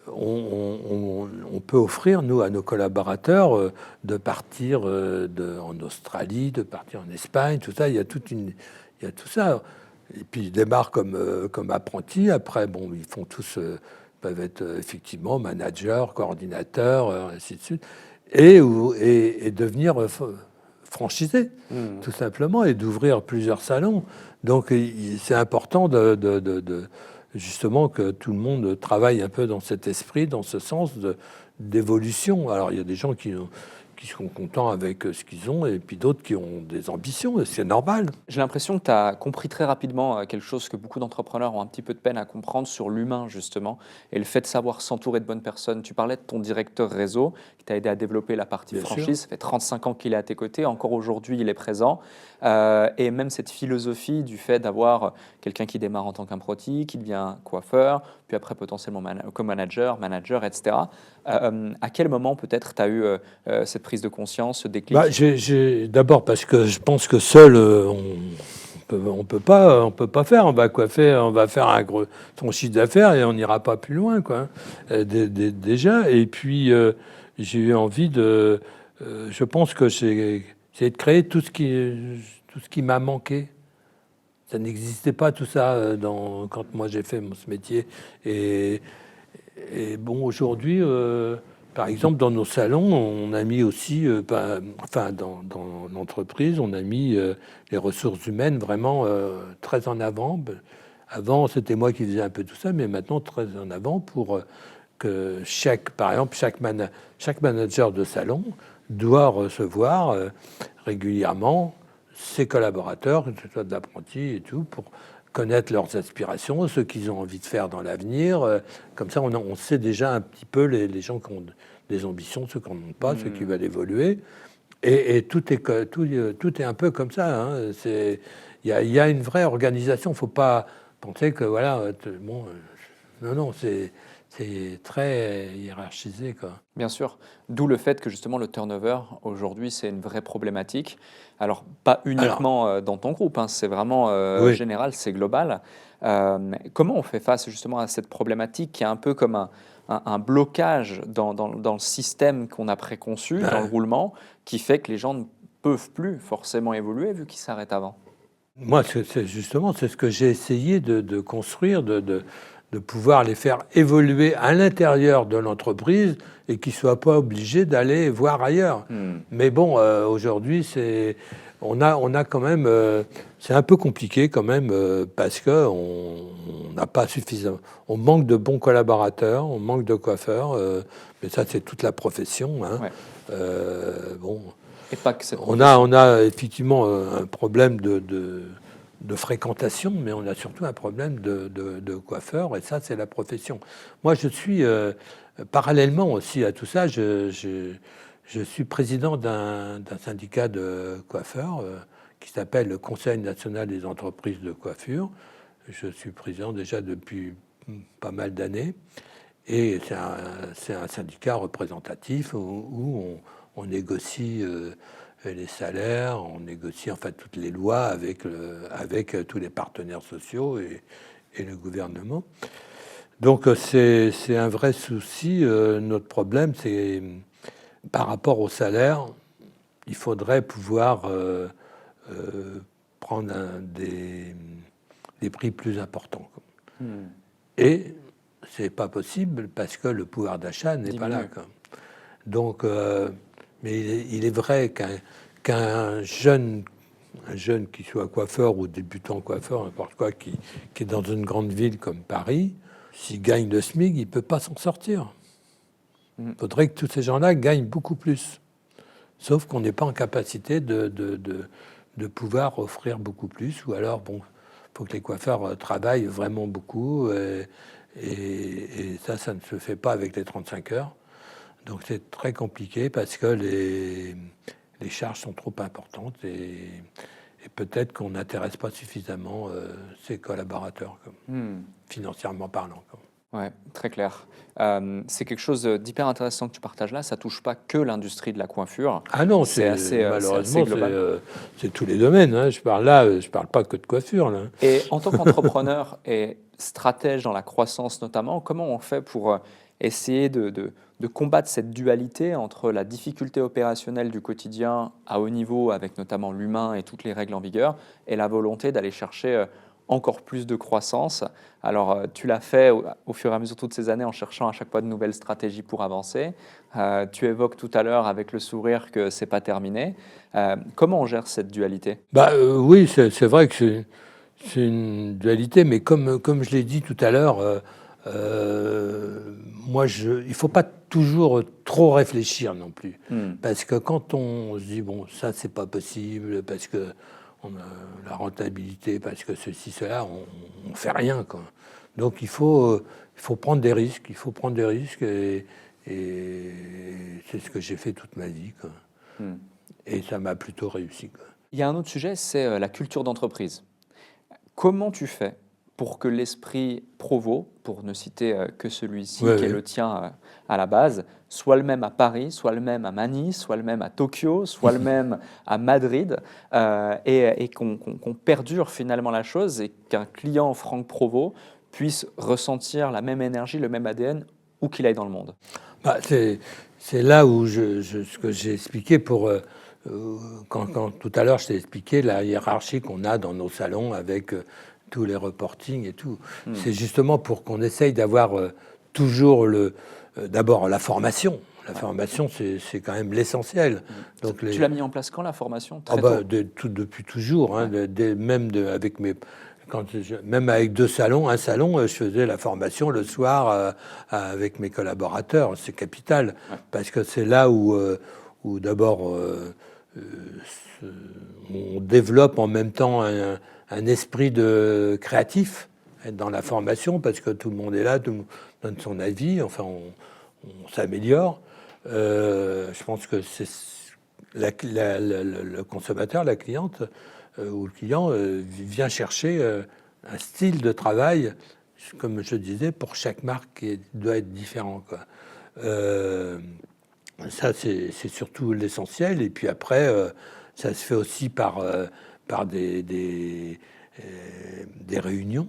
on peut offrir, nous, à nos collaborateurs, de partir en Australie, de partir en Espagne, tout ça. Il y a tout ça. Et puis, ils démarrent comme apprentis. Après, bon, ils font tous... peuvent être effectivement managers, coordinateurs, ainsi de suite, et devenir franchisés, tout simplement, et d'ouvrir plusieurs salons. Donc, c'est important justement que tout le monde travaille un peu dans cet esprit, dans ce sens d'évolution. Alors, il y a des gens qui sont contents avec ce qu'ils ont, et puis d'autres qui ont des ambitions, et c'est normal. J'ai l'impression que tu as compris très rapidement quelque chose que beaucoup d'entrepreneurs ont un petit peu de peine à comprendre sur l'humain, justement, et le fait de savoir s'entourer de bonnes personnes. Tu parlais de ton directeur réseau, qui t'a aidé à développer la partie franchise. Ça fait 35 ans qu'il est à tes côtés, encore aujourd'hui, il est présent. Et même cette philosophie du fait d'avoir quelqu'un qui démarre en tant qu'apprenti, qui devient coiffeur, puis après potentiellement co-manager, manager, etc. À quel moment peut-être tu as eu cette prise de conscience, ce déclic? D'abord parce que je pense que seul, on peut pas faire. On va coiffer, on va faire son chiffre d'affaires et on n'ira pas plus loin, quoi. Déjà. Et puis j'ai eu envie je pense que j'ai essayé de créer tout ce qui m'a manqué. Ça n'existait pas tout ça quand moi j'ai fait ce métier. Et bon, aujourd'hui, par exemple, dans nos salons, on a mis aussi, dans l'entreprise, on a mis les ressources humaines vraiment très en avant. Avant, c'était moi qui faisais un peu tout ça, mais maintenant très en avant pour que par exemple, chaque manager de salon doit recevoir régulièrement ses collaborateurs, que ce soit d'apprentis et tout, pour connaître leurs aspirations, ce qu'ils ont envie de faire dans l'avenir. Comme ça, on sait déjà un petit peu les gens qui ont des ambitions, ceux qui n'en ont pas, ceux qui veulent évoluer. Et tout est un peu comme ça. Hein. Il y a une vraie organisation. Il ne faut pas penser que, voilà, non, c'est très hiérarchisé, quoi. Bien sûr, d'où le fait que justement le turnover, aujourd'hui, c'est une vraie problématique. Alors, pas uniquement dans ton groupe, hein, c'est vraiment général, c'est global. Comment on fait face justement à cette problématique qui est un peu comme un blocage dans le système qu'on a préconçu, dans le roulement, qui fait que les gens ne peuvent plus forcément évoluer vu qu'ils s'arrêtent avant? Moi, c'est ce que j'ai essayé de construire, de pouvoir les faire évoluer à l'intérieur de l'entreprise et qu'ils ne soient pas obligés d'aller voir ailleurs. Mais bon, aujourd'hui, on a quand même... c'est un peu compliqué quand même parce qu'on n'a pas suffisamment... On manque de bons collaborateurs, on manque de coiffeurs, mais ça, c'est toute la profession. Hein. Bon, et pas que cette on a effectivement un problème de fréquentation, mais on a surtout un problème de coiffeur, et ça, c'est la profession. Moi, je suis, parallèlement aussi à tout ça, je suis président d'un syndicat de coiffeurs qui s'appelle le Conseil national des entreprises de coiffure. Je suis président déjà depuis pas mal d'années, et c'est un syndicat représentatif où on négocie les salaires, on négocie enfin toutes les lois avec tous les partenaires sociaux et le gouvernement. Donc c'est un vrai souci. Notre problème, c'est par rapport au salaire, il faudrait pouvoir prendre des prix plus importants. Et c'est pas possible parce que le pouvoir d'achat n'est pas là. Donc, mais il est vrai qu'un jeune qui soit coiffeur ou débutant coiffeur, n'importe quoi, qui est dans une grande ville comme Paris, s'il gagne le SMIC, il ne peut pas s'en sortir. Il faudrait que tous ces gens-là gagnent beaucoup plus. Sauf qu'on n'est pas en capacité de pouvoir offrir beaucoup plus. Ou alors, bon, il faut que les coiffeurs travaillent vraiment beaucoup. Et ça ne se fait pas avec les 35 heures. Donc c'est très compliqué parce que les charges sont trop importantes et peut-être qu'on n'intéresse pas suffisamment ses collaborateurs, financièrement parlant. Oui, très clair. C'est quelque chose d'hyper intéressant que tu partages là. Ça ne touche pas que l'industrie de la coiffure. Ah non, malheureusement, c'est tous les domaines. Hein. Je parle pas que de coiffure. Là. Et en tant qu'entrepreneur et stratège dans la croissance notamment, comment on fait pour essayer de combattre cette dualité entre la difficulté opérationnelle du quotidien à haut niveau, avec notamment l'humain et toutes les règles en vigueur, et la volonté d'aller chercher encore plus de croissance. Alors, tu l'as fait au fur et à mesure toutes ces années en cherchant à chaque fois de nouvelles stratégies pour avancer. Tu évoques tout à l'heure avec le sourire que c'est pas terminé. Comment on gère cette dualité ? Oui, c'est vrai que c'est une dualité, mais comme je l'ai dit tout à l'heure, moi, il ne faut pas toujours trop réfléchir non plus. Parce que quand on se dit, bon, ça, c'est pas possible, parce que on a la rentabilité, parce que ceci, cela, on ne fait rien, quoi. Donc, il faut prendre des risques. Il faut prendre des risques et c'est ce que j'ai fait toute ma vie, quoi. Et ça m'a plutôt réussi, quoi. Il y a un autre sujet, c'est la culture d'entreprise. Comment tu fais pour que l'esprit Provo, pour ne citer que celui-ci qui est le tien à la base, soit le même à Paris, soit le même à Manille, soit le même à Tokyo, soit le même à Madrid, et qu'on perdure finalement la chose et qu'un client Franck Provo puisse ressentir la même énergie, le même ADN, où qu'il aille dans le monde. C'est là où ce que j'ai expliqué quand tout à l'heure je t'ai expliqué la hiérarchie qu'on a dans nos salons avec tous les reportings et tout. C'est justement pour qu'on essaye d'avoir toujours d'abord la formation. La formation, c'est quand même l'essentiel. Donc tu l'as mis en place quand, la formation ? Depuis toujours. Hein, même avec un salon, je faisais la formation le soir avec mes collaborateurs. C'est capital, parce que c'est là où d'abord on développe en même temps un esprit de créatif dans la formation, parce que tout le monde est là, tout le monde donne son avis, enfin on s'améliore. Je pense que c'est le consommateur, la cliente ou le client vient chercher un style de travail, comme je disais, pour chaque marque qui doit être différent, quoi. Ça, c'est surtout l'essentiel. Et puis après, ça se fait aussi par des réunions,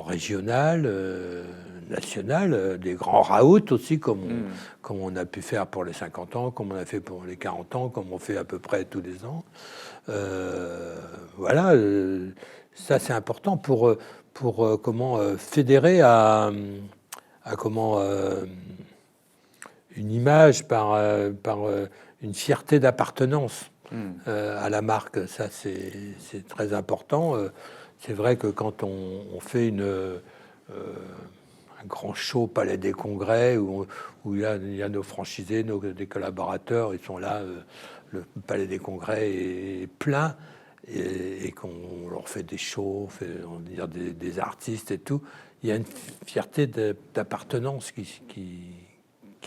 régionales, nationales, des grands raouts aussi, comme on a pu faire pour les 50 ans, comme on a fait pour les 40 ans, comme on fait à peu près tous les ans. Voilà, ça c'est important pour fédérer à une image par une fierté d'appartenance à la marque. Ça c'est très important. C'est vrai que quand on fait un grand show Palais des Congrès où il y a nos franchisés, des collaborateurs, ils sont là, le Palais des Congrès est plein et qu'on leur fait des shows, on va dire des artistes et tout, il y a une fierté d'appartenance qui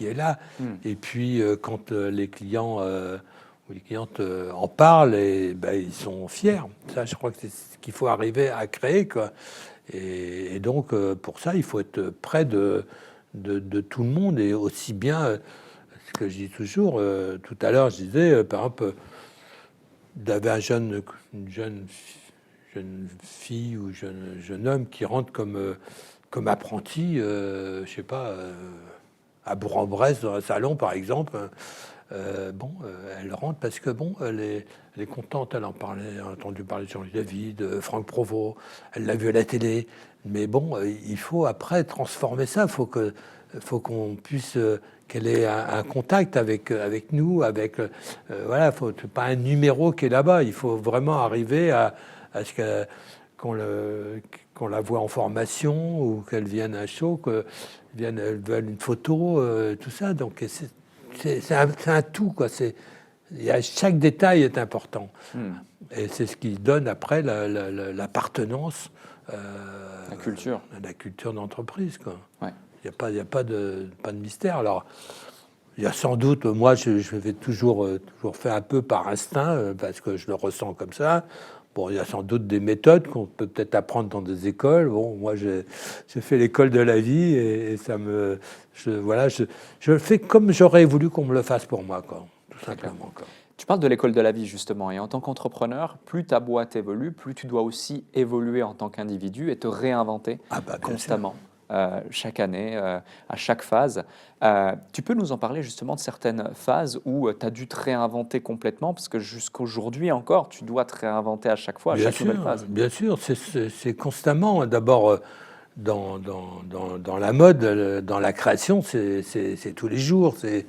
est là. Et puis quand les clients ou les clientes en parlent, ils sont fiers. Ça, je crois que c'est ce qu'il faut arriver à créer, quoi. Et donc, pour ça, il faut être près de tout le monde, et aussi bien ce que je dis toujours. Tout à l'heure, je disais, par exemple, d'avoir une jeune fille ou jeune homme qui rentre comme apprenti, je sais pas, à Bourg-en-Bresse dans un salon, par exemple. Elle rentre parce que elle est contente. Elle a entendu parler de Jean-Louis David, Franck Provost. Elle l'a vu à la télé. Mais il faut après transformer ça. Faut qu'on puisse qu'elle ait un contact avec nous, voilà. Faut pas un numéro qui est là-bas. Il faut vraiment arriver à ce qu'on la voit en formation ou qu'elle vienne à un show, elle veulent une photo, tout ça. Donc c'est un tout, quoi. Chaque détail est important. Et c'est ce qui donne après l'appartenance la culture. À la culture d'entreprise, quoi. Ouais. Il n'y a pas de mystère. Alors, il y a sans doute, moi, je vais toujours faire un peu par instinct, parce que je le ressens comme ça. Bon, il y a sans doute des méthodes qu'on peut peut-être apprendre dans des écoles. Bon, moi, j'ai fait l'école de la vie et ça me... Je le fais comme j'aurais voulu qu'on me le fasse pour moi, quoi, tout simplement, quoi. Tu parles de l'école de la vie, justement, et en tant qu'entrepreneur, plus ta boîte évolue, plus tu dois aussi évoluer en tant qu'individu et te réinventer constamment, chaque année, à chaque phase. Tu peux nous en parler justement de certaines phases où tu as dû te réinventer complètement, parce que jusqu'aujourd'hui encore, tu dois te réinventer à chaque fois, à chaque nouvelle phase. Bien sûr, c'est constamment. D'abord, dans la mode, dans la création, c'est tous les jours. C'est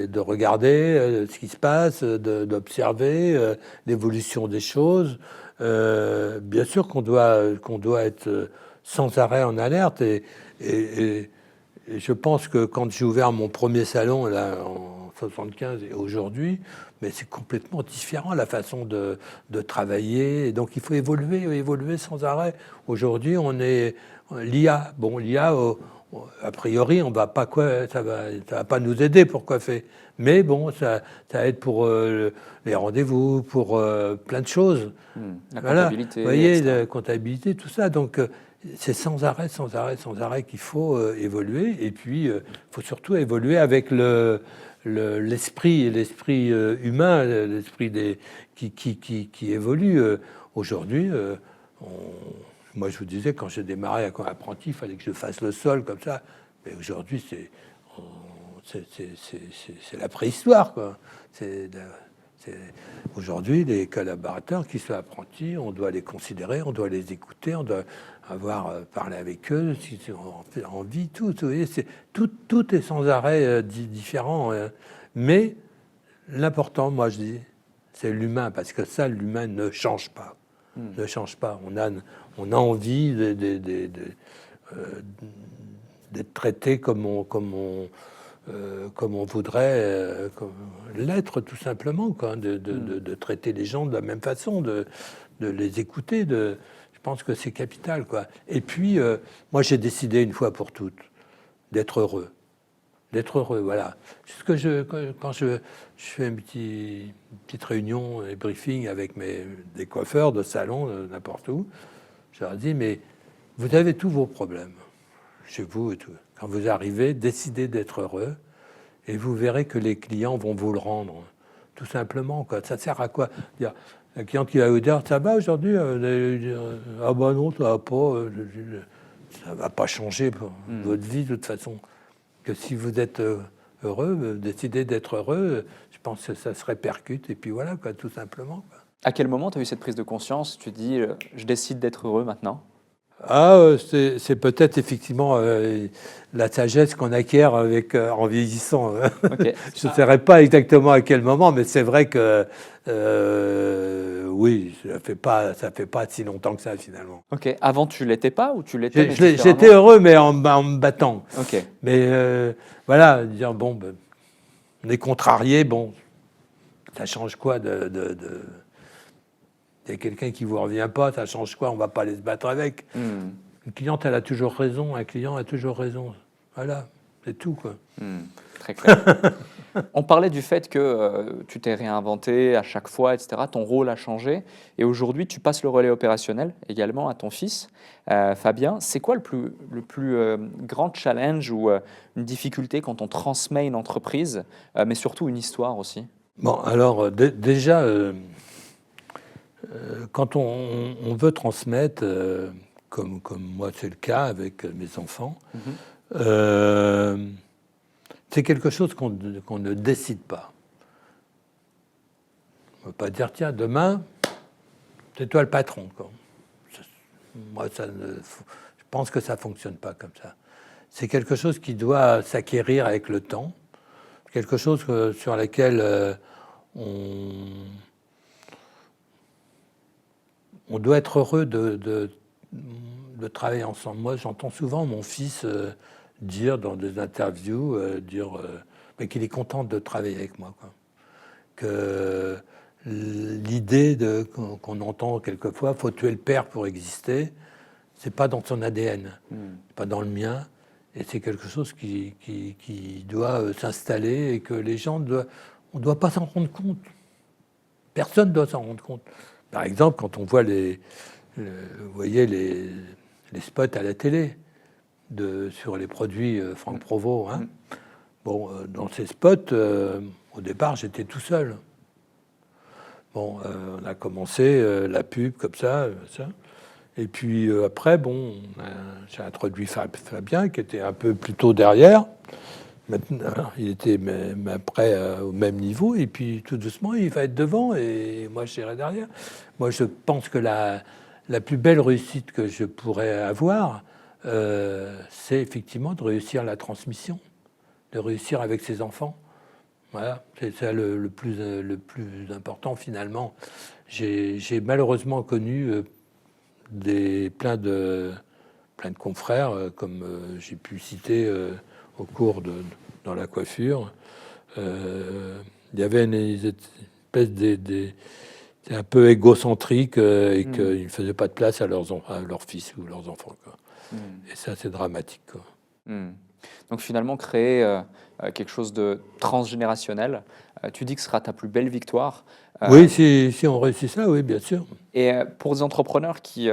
de regarder ce qui se passe, d'observer l'évolution des choses. Bien sûr qu'on doit être sans arrêt en alerte. Et je pense que quand j'ai ouvert mon premier salon là, en 75 et aujourd'hui, mais c'est complètement différent la façon de travailler. Et donc il faut évoluer sans arrêt. Aujourd'hui, on est l'IA. Bon, l'IA, a priori, ça va pas nous aider pour coiffer. Mais bon, ça aide pour les rendez-vous, pour plein de choses. La comptabilité. Vous voyez, la comptabilité, tout ça. Donc c'est sans arrêt qu'il faut évoluer. Et puis, il faut surtout évoluer avec l'esprit humain, l'esprit qui évolue. Aujourd'hui, moi, je vous disais, quand j'ai démarré comme apprenti, il fallait que je fasse le sol comme ça. Mais aujourd'hui, c'est la préhistoire, quoi. Aujourd'hui, les collaborateurs qui sont apprentis, on doit les considérer, on doit les écouter, on doit avoir parlé avec eux, si on a envie, tout. Vous voyez, tout est sans arrêt différent. Mais l'important, moi, je dis, c'est l'humain, parce que ça, l'humain ne change pas. Ne change pas. On a envie d'être traité comme on voudrait l'être, tout simplement, quoi, de traiter les gens de la même façon, de les écouter. Je pense que c'est capital, quoi. Et puis, moi, j'ai décidé une fois pour toutes d'être heureux. D'être heureux, voilà. C'est ce que quand je fais une petite réunion et briefing avec des coiffeurs de salon, n'importe où, je leur dis, mais vous avez tous vos problèmes, chez vous et tout. Quand vous arrivez, décidez d'être heureux et vous verrez que les clients vont vous le rendre, tout simplement, quoi. Ça sert à quoi? Dire, la cliente qui va vous dire, ça va aujourd'hui? Ah bah non, ça va pas changer votre vie de toute façon. Que si vous êtes heureux, décidez d'être heureux, je pense que ça se répercute, et puis voilà, quoi, tout simplement, quoi. À quel moment tu as eu cette prise de conscience? Tu dis, je décide d'être heureux maintenant? C'est peut-être effectivement la sagesse qu'on acquiert en vieillissant. Okay. Je ne saurais pas exactement à quel moment, mais c'est vrai que oui, ça fait pas si longtemps que ça, finalement. Ok. Avant, tu l'étais pas ou tu l'étais? J'étais heureux, mais en me battant. Ok. Mais voilà, dire bon, on est contrarié, bon, ça change quoi il y a quelqu'un qui ne vous revient pas, ça change quoi? On ne va pas aller se battre avec. Une cliente, elle a toujours raison, un client a toujours raison. Voilà, c'est tout, quoi. Très clair. On parlait du fait que tu t'es réinventé à chaque fois, etc. Ton rôle a changé. Et aujourd'hui, tu passes le relais opérationnel également à ton fils, Fabien. C'est quoi le plus grand challenge ou une difficulté quand on transmet une entreprise, mais surtout une histoire aussi? Bon, alors déjà, quand on veut transmettre, comme moi c'est le cas avec mes enfants, Mhm. euh, c'est quelque chose qu'on ne décide pas. On ne peut pas dire, tiens, demain, c'est toi le patron, quoi. Moi, je pense que ça ne fonctionne pas comme ça. C'est quelque chose qui doit s'acquérir avec le temps, quelque chose sur laquelle on doit être heureux de travailler ensemble. Moi, j'entends souvent mon fils dire dans des interviews mais qu'il est content de travailler avec moi, quoi. Que l'idée qu'on entend quelquefois, faut tuer le père pour exister, c'est pas dans son ADN, pas dans le mien, et c'est quelque chose qui doit s'installer et que les gens on doit pas s'en rendre compte. Personne ne doit s'en rendre compte. Par exemple, quand on voit vous voyez les spots à la télé sur les produits Franck Provost, hein. Bon, dans ces spots, au départ, j'étais tout seul. Bon, on a commencé la pub comme ça. Et puis après, bon, j'ai introduit Fabien, qui était un peu plutôt derrière. Maintenant, il était même après au même niveau. Et puis tout doucement, il va être devant et moi, je serai derrière. Moi, je pense que la plus belle réussite que je pourrais avoir, c'est effectivement de réussir la transmission, de réussir avec ses enfants. Voilà, c'est ça le plus important finalement. J'ai malheureusement connu plein de confrères, comme j'ai pu citer au cours dans la coiffure. Il y avait une espèce c'est un peu égocentrique et qu'ils ne faisaient pas de place à leurs fils ou leurs enfants, quoi. Et ça, c'est dramatique, quoi. Donc finalement, créer quelque chose de transgénérationnel, tu dis que ce sera ta plus belle victoire. Oui, si on réussit ça, oui, bien sûr. Et pour des entrepreneurs qui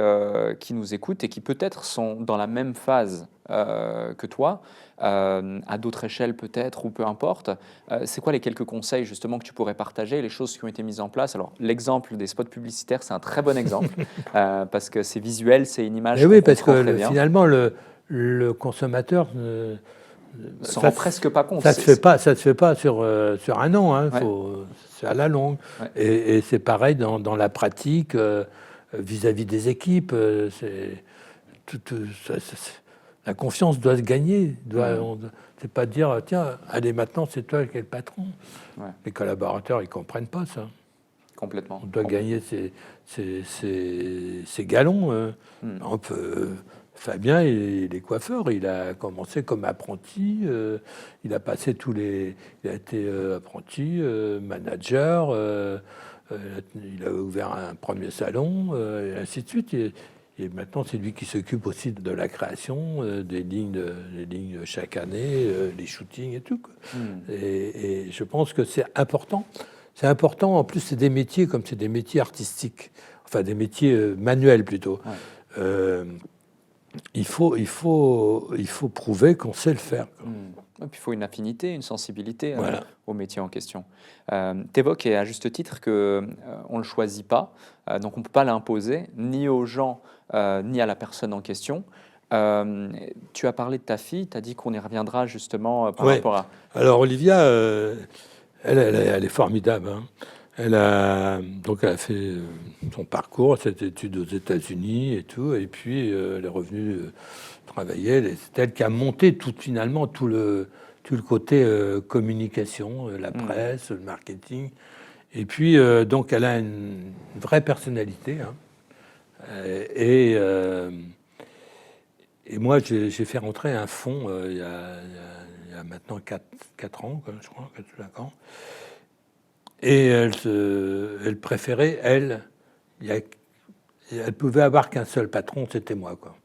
nous écoutent et qui peut-être sont dans la même phase que toi, à d'autres échelles peut-être ou peu importe, c'est quoi les quelques conseils justement que tu pourrais partager, les choses qui ont été mises en place? Alors l'exemple des spots publicitaires, c'est un très bon exemple parce que c'est visuel, c'est une image Et qu'on oui, parce comprend que très bien. finalement, le consommateur S'en rend presque pas compte. ça se fait pas sur un an, hein. Ouais. C'est à la longue. Ouais. Et c'est pareil dans la pratique vis-à-vis des équipes. La confiance doit se gagner. C'est pas dire tiens, allez maintenant c'est toi qui es le patron. Ouais. Les collaborateurs ils comprennent pas ça. Complètement. On doit gagner ses galons. Par exemple, Fabien, il est coiffeur. Il a commencé comme apprenti. Il a passé il a été apprenti, manager. Il a ouvert un premier salon, et ainsi de suite. Et maintenant, c'est lui qui s'occupe aussi de la création, des lignes chaque année, les shootings et tout, quoi. Et je pense que c'est important. C'est important, en plus, c'est des métiers comme c'est des métiers artistiques, enfin des métiers manuels plutôt. Ouais. Il faut prouver qu'on sait le faire. Et puis il faut une affinité, une sensibilité Voilà. au métier en question. Tu évoques, et à juste titre, qu'on ne le choisit pas, donc on ne peut pas l'imposer, ni aux gens, ni à la personne en question. Tu as parlé de ta fille, tu as dit qu'on y reviendra justement par rapport à... Alors Olivia, elle est formidable, hein. Elle a fait son parcours, cette étude aux États-Unis et tout, et puis elle est revenue travailler. C'est elle qui a monté finalement tout le côté communication, la presse, le marketing. Et puis donc elle a une vraie personnalité, hein. Et moi j'ai fait rentrer un fonds il y a maintenant 4 ans, je crois, 4-5 ans. Et elle préférait, elle pouvait avoir qu'un seul patron, c'était moi, quoi.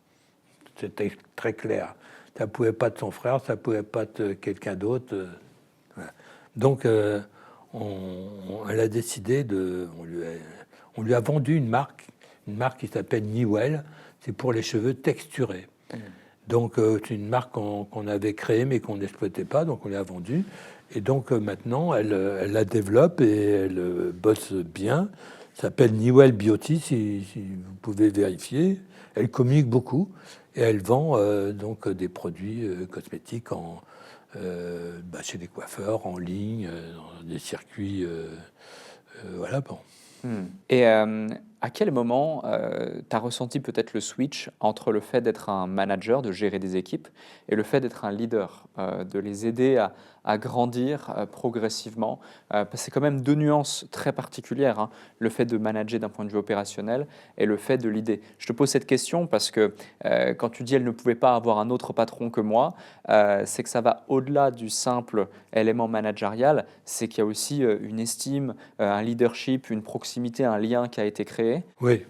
C'était très clair. Ça ne pouvait pas être son frère, ça ne pouvait pas être quelqu'un d'autre. Voilà. Donc, elle a décidé on lui a vendu une marque qui s'appelle Newell. C'est pour les cheveux texturés. Donc, c'est une marque qu'on avait créée, mais qu'on n'exploitait pas, donc on l'a vendue. Et donc, maintenant, elle la développe et elle bosse bien. Ça s'appelle Newell Beauty, si vous pouvez vérifier. Elle communique beaucoup et elle vend donc des produits cosmétiques chez des coiffeurs, en ligne, dans des circuits. Voilà, bon. Et à quel moment tu as ressenti peut-être le switch entre le fait d'être un manager, de gérer des équipes, et le fait d'être un leader, de les aider à grandir progressivement parce que c'est quand même deux nuances très particulières, hein, le fait de manager d'un point de vue opérationnel et le fait de leader. Je te pose cette question parce que quand tu dis elle ne pouvait pas avoir un autre patron que moi, c'est que ça va au-delà du simple élément managérial, c'est qu'il y a aussi une estime, un leadership, une proximité, un lien qui a été créé. Oui.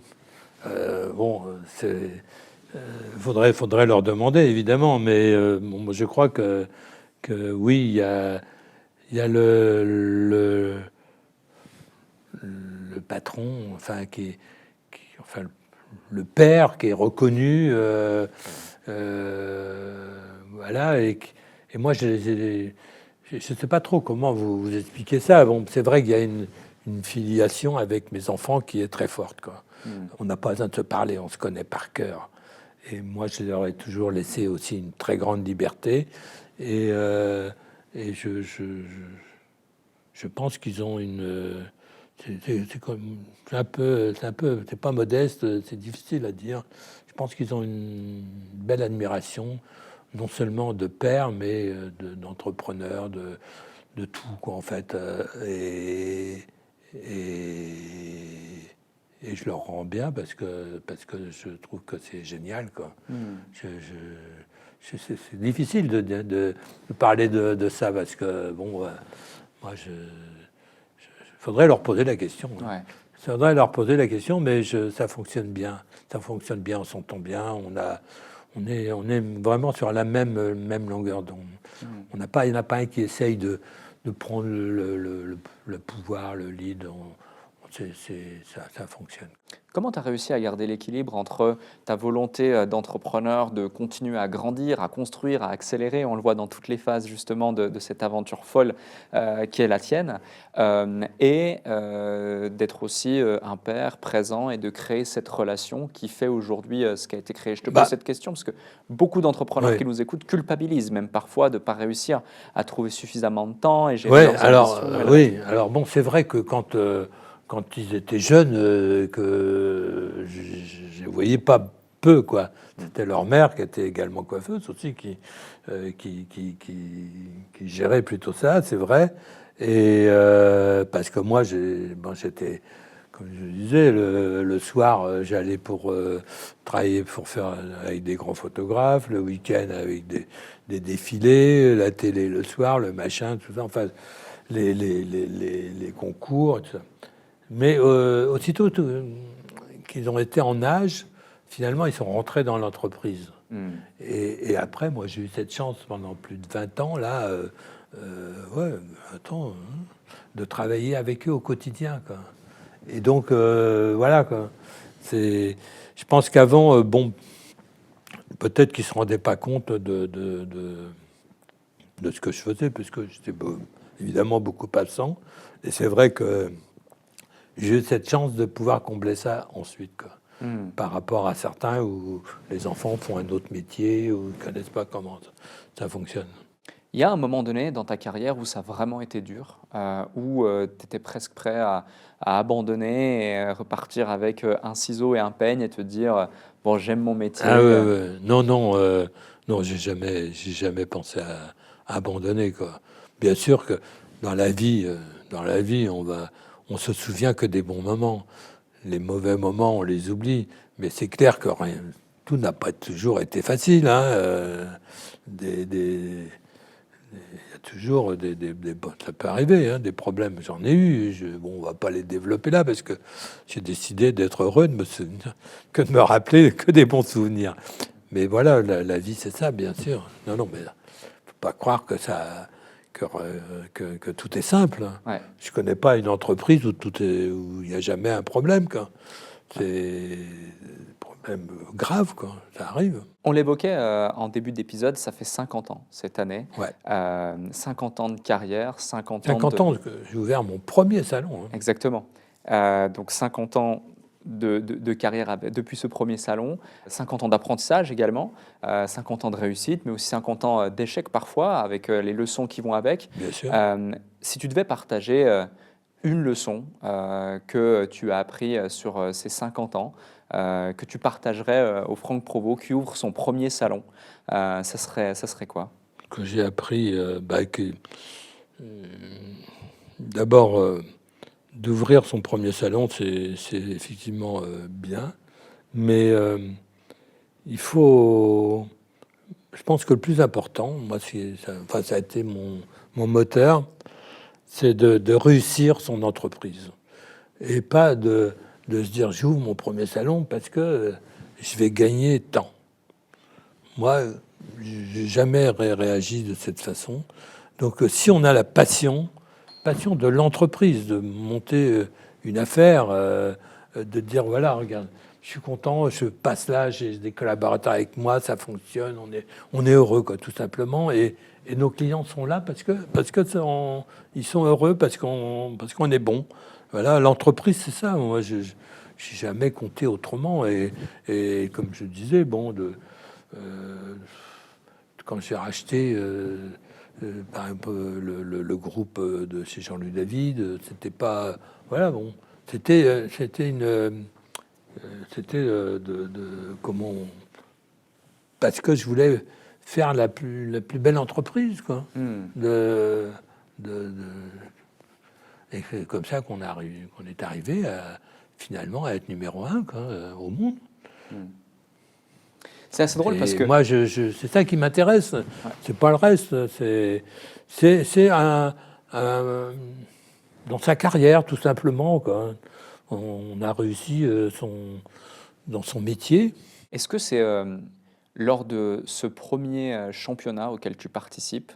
Faudrait leur demander, évidemment, mais bon, je crois que oui, il y a le patron, enfin, enfin, le père qui est reconnu, voilà, et moi, je ne sais pas trop comment vous expliquer ça. Bon, c'est vrai qu'il y a une filiation avec mes enfants qui est très forte, quoi. On n'a pas besoin de se parler, on se connaît par cœur. Et moi, je leur ai toujours laissé aussi une très grande liberté. Et je pense qu'ils ont une... c'est pas modeste, c'est difficile à dire. Je pense qu'ils ont une belle admiration, non seulement de père, mais d'entrepreneurs, de tout, quoi, en fait. Et je leur rends bien parce que je trouve que c'est génial, quoi. C'est difficile de parler de ça parce que, bon, moi, faudrait leur poser la question. Hein. Ouais. Faudrait leur poser la question, mais ça fonctionne bien. Ça fonctionne bien, on s'entend bien. On est vraiment sur la même longueur d'onde. Il n'y en a pas un qui essaye de prendre le pouvoir, le lead. Ça fonctionne. Comment tu as réussi à garder l'équilibre entre ta volonté d'entrepreneur de continuer à grandir, à construire, à accélérer, on le voit dans toutes les phases justement de cette aventure folle qui est la tienne, et d'être aussi un père présent et de créer cette relation qui fait aujourd'hui ce qui a été créé. Je te pose cette question parce que beaucoup d'entrepreneurs qui nous écoutent culpabilisent même parfois de ne pas réussir à trouver suffisamment de temps et gérer leurs ambitions. Alors bon, c'est vrai que quand ils étaient jeunes, que je ne voyais pas peu, quoi. C'était leur mère qui était également coiffeuse aussi, qui gérait plutôt ça, c'est vrai. Et parce que moi, j'étais, comme je disais, le soir, j'allais pour travailler pour faire avec des grands photographes, le week-end avec des défilés, la télé le soir, le machin, tout ça, enfin, les concours, tout ça. Mais aussitôt qu'ils ont été en âge, finalement, ils sont rentrés dans l'entreprise. Et après, moi, j'ai eu cette chance pendant plus de 20 ans, là, 20 ans, de travailler avec eux au quotidien, quoi. Et donc, voilà, quoi. Je pense qu'avant, bon, peut-être qu'ils ne se rendaient pas compte de ce que je faisais, puisque j'étais évidemment beaucoup absent. Et c'est vrai que j'ai eu cette chance de pouvoir combler ça ensuite, quoi. Par rapport à certains où les enfants font un autre métier ou ne connaissent pas comment ça fonctionne. Il y a un moment donné dans ta carrière où ça a vraiment été dur, où tu étais presque prêt à abandonner et repartir avec un ciseau et un peigne et te dire bon, j'aime mon métier. Non, j'ai jamais pensé à abandonner, quoi. Bien sûr que dans la vie, on se souvient que des bons moments. Les mauvais moments, on les oublie. Mais c'est clair que tout n'a pas toujours été facile. Hein. Il y a toujours ça peut arriver, hein, des problèmes. J'en ai eu. On va pas les développer là parce que j'ai décidé d'être heureux, de me rappeler que des bons souvenirs. Mais voilà, la vie, c'est ça, bien sûr. Non, mais faut pas croire que que tout est simple. Ouais. Je ne connais pas une entreprise où il n'y a jamais un problème, quoi. C'est des problèmes graves, quoi. Ça arrive. On l'évoquait en début d'épisode, ça fait 50 ans cette année. Ouais. 50 ans de carrière, 50 ans 50 ans que j'ai ouvert mon premier salon. Exactement. Donc 50 ans de carrière depuis ce premier salon, 50 ans d'apprentissage également, 50 ans de réussite, mais aussi 50 ans d'échecs parfois, avec les leçons qui vont avec. Bien sûr. Si tu devais partager une leçon que tu as appris sur ces 50 ans, que tu partagerais au Franck Provost qui ouvre son premier salon, ça serait quoi? Que j'ai appris, d'abord, d'ouvrir son premier salon, c'est effectivement bien, mais il faut... Je pense que le plus important, moi, ça a été mon moteur, c'est de réussir son entreprise. Et pas de se dire, j'ouvre mon premier salon parce que je vais gagner tant. Moi, j'ai jamais réagi de cette façon. Donc, si on a la passion de l'entreprise, de monter une affaire, de dire, voilà, regarde, je suis content, je passe là, j'ai des collaborateurs avec moi, ça fonctionne, on est heureux, quoi, tout simplement. Et nos clients sont là parce que ils sont heureux, parce qu'on est bon. Voilà, l'entreprise, c'est ça. Moi, je n'ai jamais compté autrement. Et comme je disais, quand j'ai racheté par exemple le groupe de chez Jean-Louis David, c'était pas... Voilà, bon, c'était comment... Parce que je voulais faire la plus belle entreprise, quoi. Et c'est comme ça qu'on est arrivé finalement à être numéro 1, quoi, au monde. C'est assez drôle parce que... Moi, c'est ça qui m'intéresse. Ouais. C'est pas le reste. C'est dans sa carrière, tout simplement, quoi. On a réussi dans son métier. Est-ce que c'est lors de ce premier championnat auquel tu participes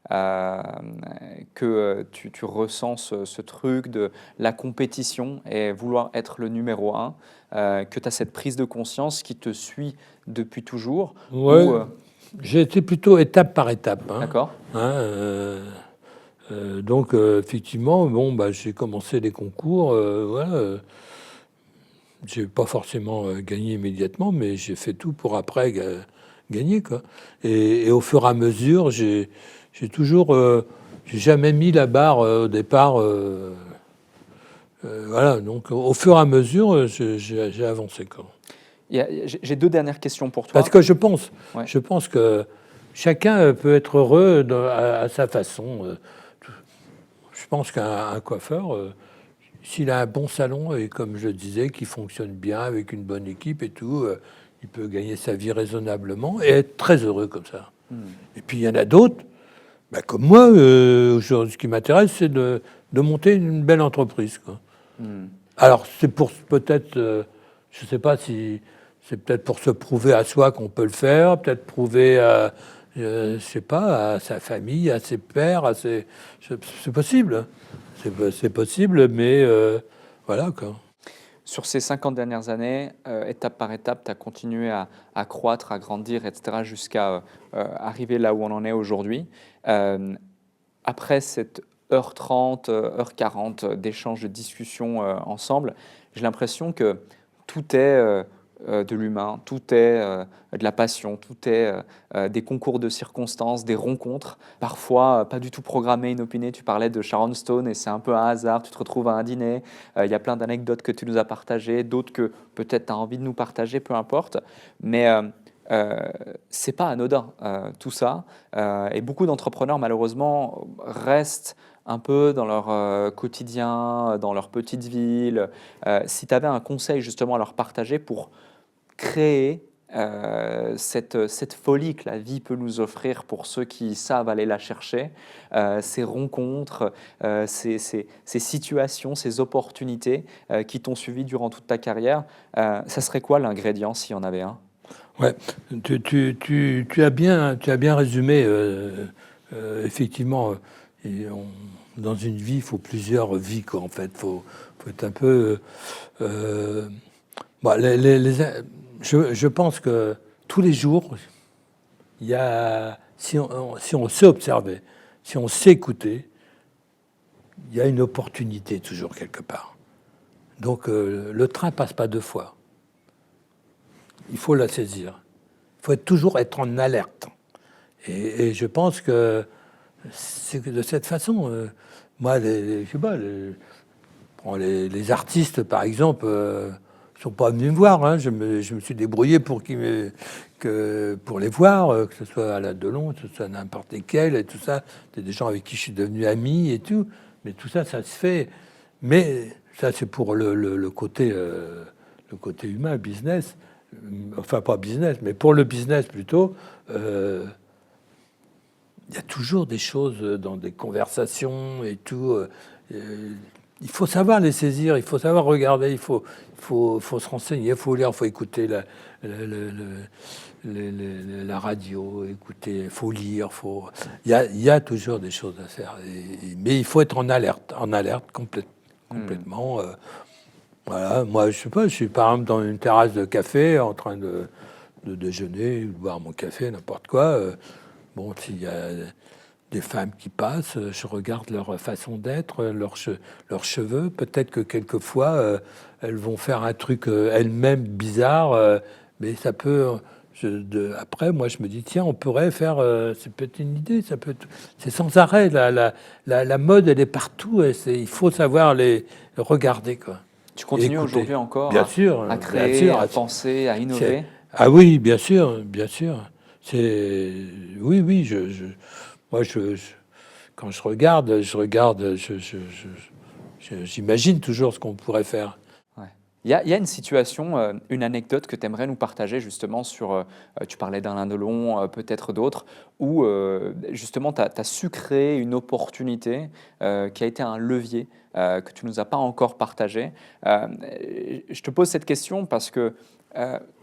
que tu ressens ce truc de la compétition et vouloir être le numéro 1, que tu as cette prise de conscience qui te suit depuis toujours? Ouais, j'ai été plutôt étape par étape. Hein. D'accord. Donc, effectivement, j'ai commencé les concours. Voilà. Je n'ai pas forcément gagné immédiatement, mais j'ai fait tout pour après gagner, quoi. Et au fur et à mesure, j'ai toujours... j'ai jamais mis la barre au départ. Voilà, donc au fur et à mesure, j'ai avancé, quoi. J'ai deux dernières questions pour toi. Parce que je pense que chacun peut être heureux à sa façon. Je pense qu'un coiffeur, s'il a un bon salon et comme je disais, qui fonctionne bien avec une bonne équipe et tout, il peut gagner sa vie raisonnablement et être très heureux comme ça. Et puis il y en a d'autres, comme moi, ce qui m'intéresse, c'est de monter une belle entreprise, quoi. Alors c'est pour peut-être, je ne sais pas si c'est peut-être pour se prouver à soi qu'on peut le faire, peut-être prouver à, je sais pas, à sa famille, à ses pères, c'est possible. C'est possible, mais voilà, quoi. Sur ces 50 dernières années, étape par étape, tu as continué à croître, à grandir, etc., jusqu'à arriver là où on en est aujourd'hui. Après cette heure 30, heure 40 d'échanges, de discussions ensemble, j'ai l'impression que tout est de l'humain, tout est de la passion, tout est des concours de circonstances, des rencontres, parfois pas du tout programmées, inopinées. Tu parlais de Sharon Stone et c'est un peu un hasard, tu te retrouves à un dîner, il y a plein d'anecdotes que tu nous as partagées, d'autres que peut-être tu as envie de nous partager, peu importe, mais c'est pas anodin tout ça, et beaucoup d'entrepreneurs malheureusement restent un peu dans leur quotidien, dans leur petite ville. Si tu avais un conseil justement à leur partager pour créer cette folie que la vie peut nous offrir pour ceux qui savent aller la chercher, ces rencontres, ces situations, ces opportunités qui t'ont suivi durant toute ta carrière, ça serait quoi l'ingrédient s'il y en avait un? Ouais, tu as bien résumé, effectivement. dans une vie, il faut plusieurs vies, quoi, en fait. Faut être un peu... bon, je pense que tous les jours, il y a, si on sait observer, si on sait écouter, il y a une opportunité toujours quelque part. Donc le train passe pas deux fois. Il faut la saisir. Il faut toujours être en alerte. Et je pense que c'est de cette façon. Moi, je sais pas, les artistes, par exemple, sont pas venus me voir. Hein. Je me suis débrouillé pour pour les voir, que ce soit à la Delon, que ce soit n'importe lesquels, et tout ça. C'est des gens avec qui je suis devenu ami et tout. Mais tout ça, ça se fait. Mais ça, c'est pour le côté humain, business. Enfin, pas business, mais pour le business plutôt. Il y a toujours des choses dans des conversations et tout. Il faut savoir les saisir, il faut savoir regarder, il faut se renseigner, il faut lire, il faut écouter la radio, écouter, il faut lire, il y a toujours des choses à faire. Mais il faut être en alerte complètement. Voilà, moi, je sais pas, je suis par exemple dans une terrasse de café en train de déjeuner, de boire mon café, n'importe quoi. Bon, s'il y a des femmes qui passent, je regarde leur façon d'être, leurs cheveux. Peut-être que quelquefois, elles vont faire un truc elles-mêmes bizarre, mais ça peut... après, moi, je me dis, tiens, on pourrait faire... c'est peut-être une idée, c'est sans arrêt. La mode, elle est partout. Il faut savoir les regarder, quoi. Tu continues aujourd'hui encore bien sûr, à créer, bien sûr, à penser, à innover? Ah oui, bien sûr, bien sûr. Oui, oui, moi, quand je regarde, j'imagine toujours ce qu'on pourrait faire. Ouais. Il y a une situation, une anecdote que tu aimerais nous partager justement sur, tu parlais d'Alain Delon, peut-être d'autres, où justement tu as su créer une opportunité qui a été un levier que tu nous as pas encore partagé. Je te pose cette question parce que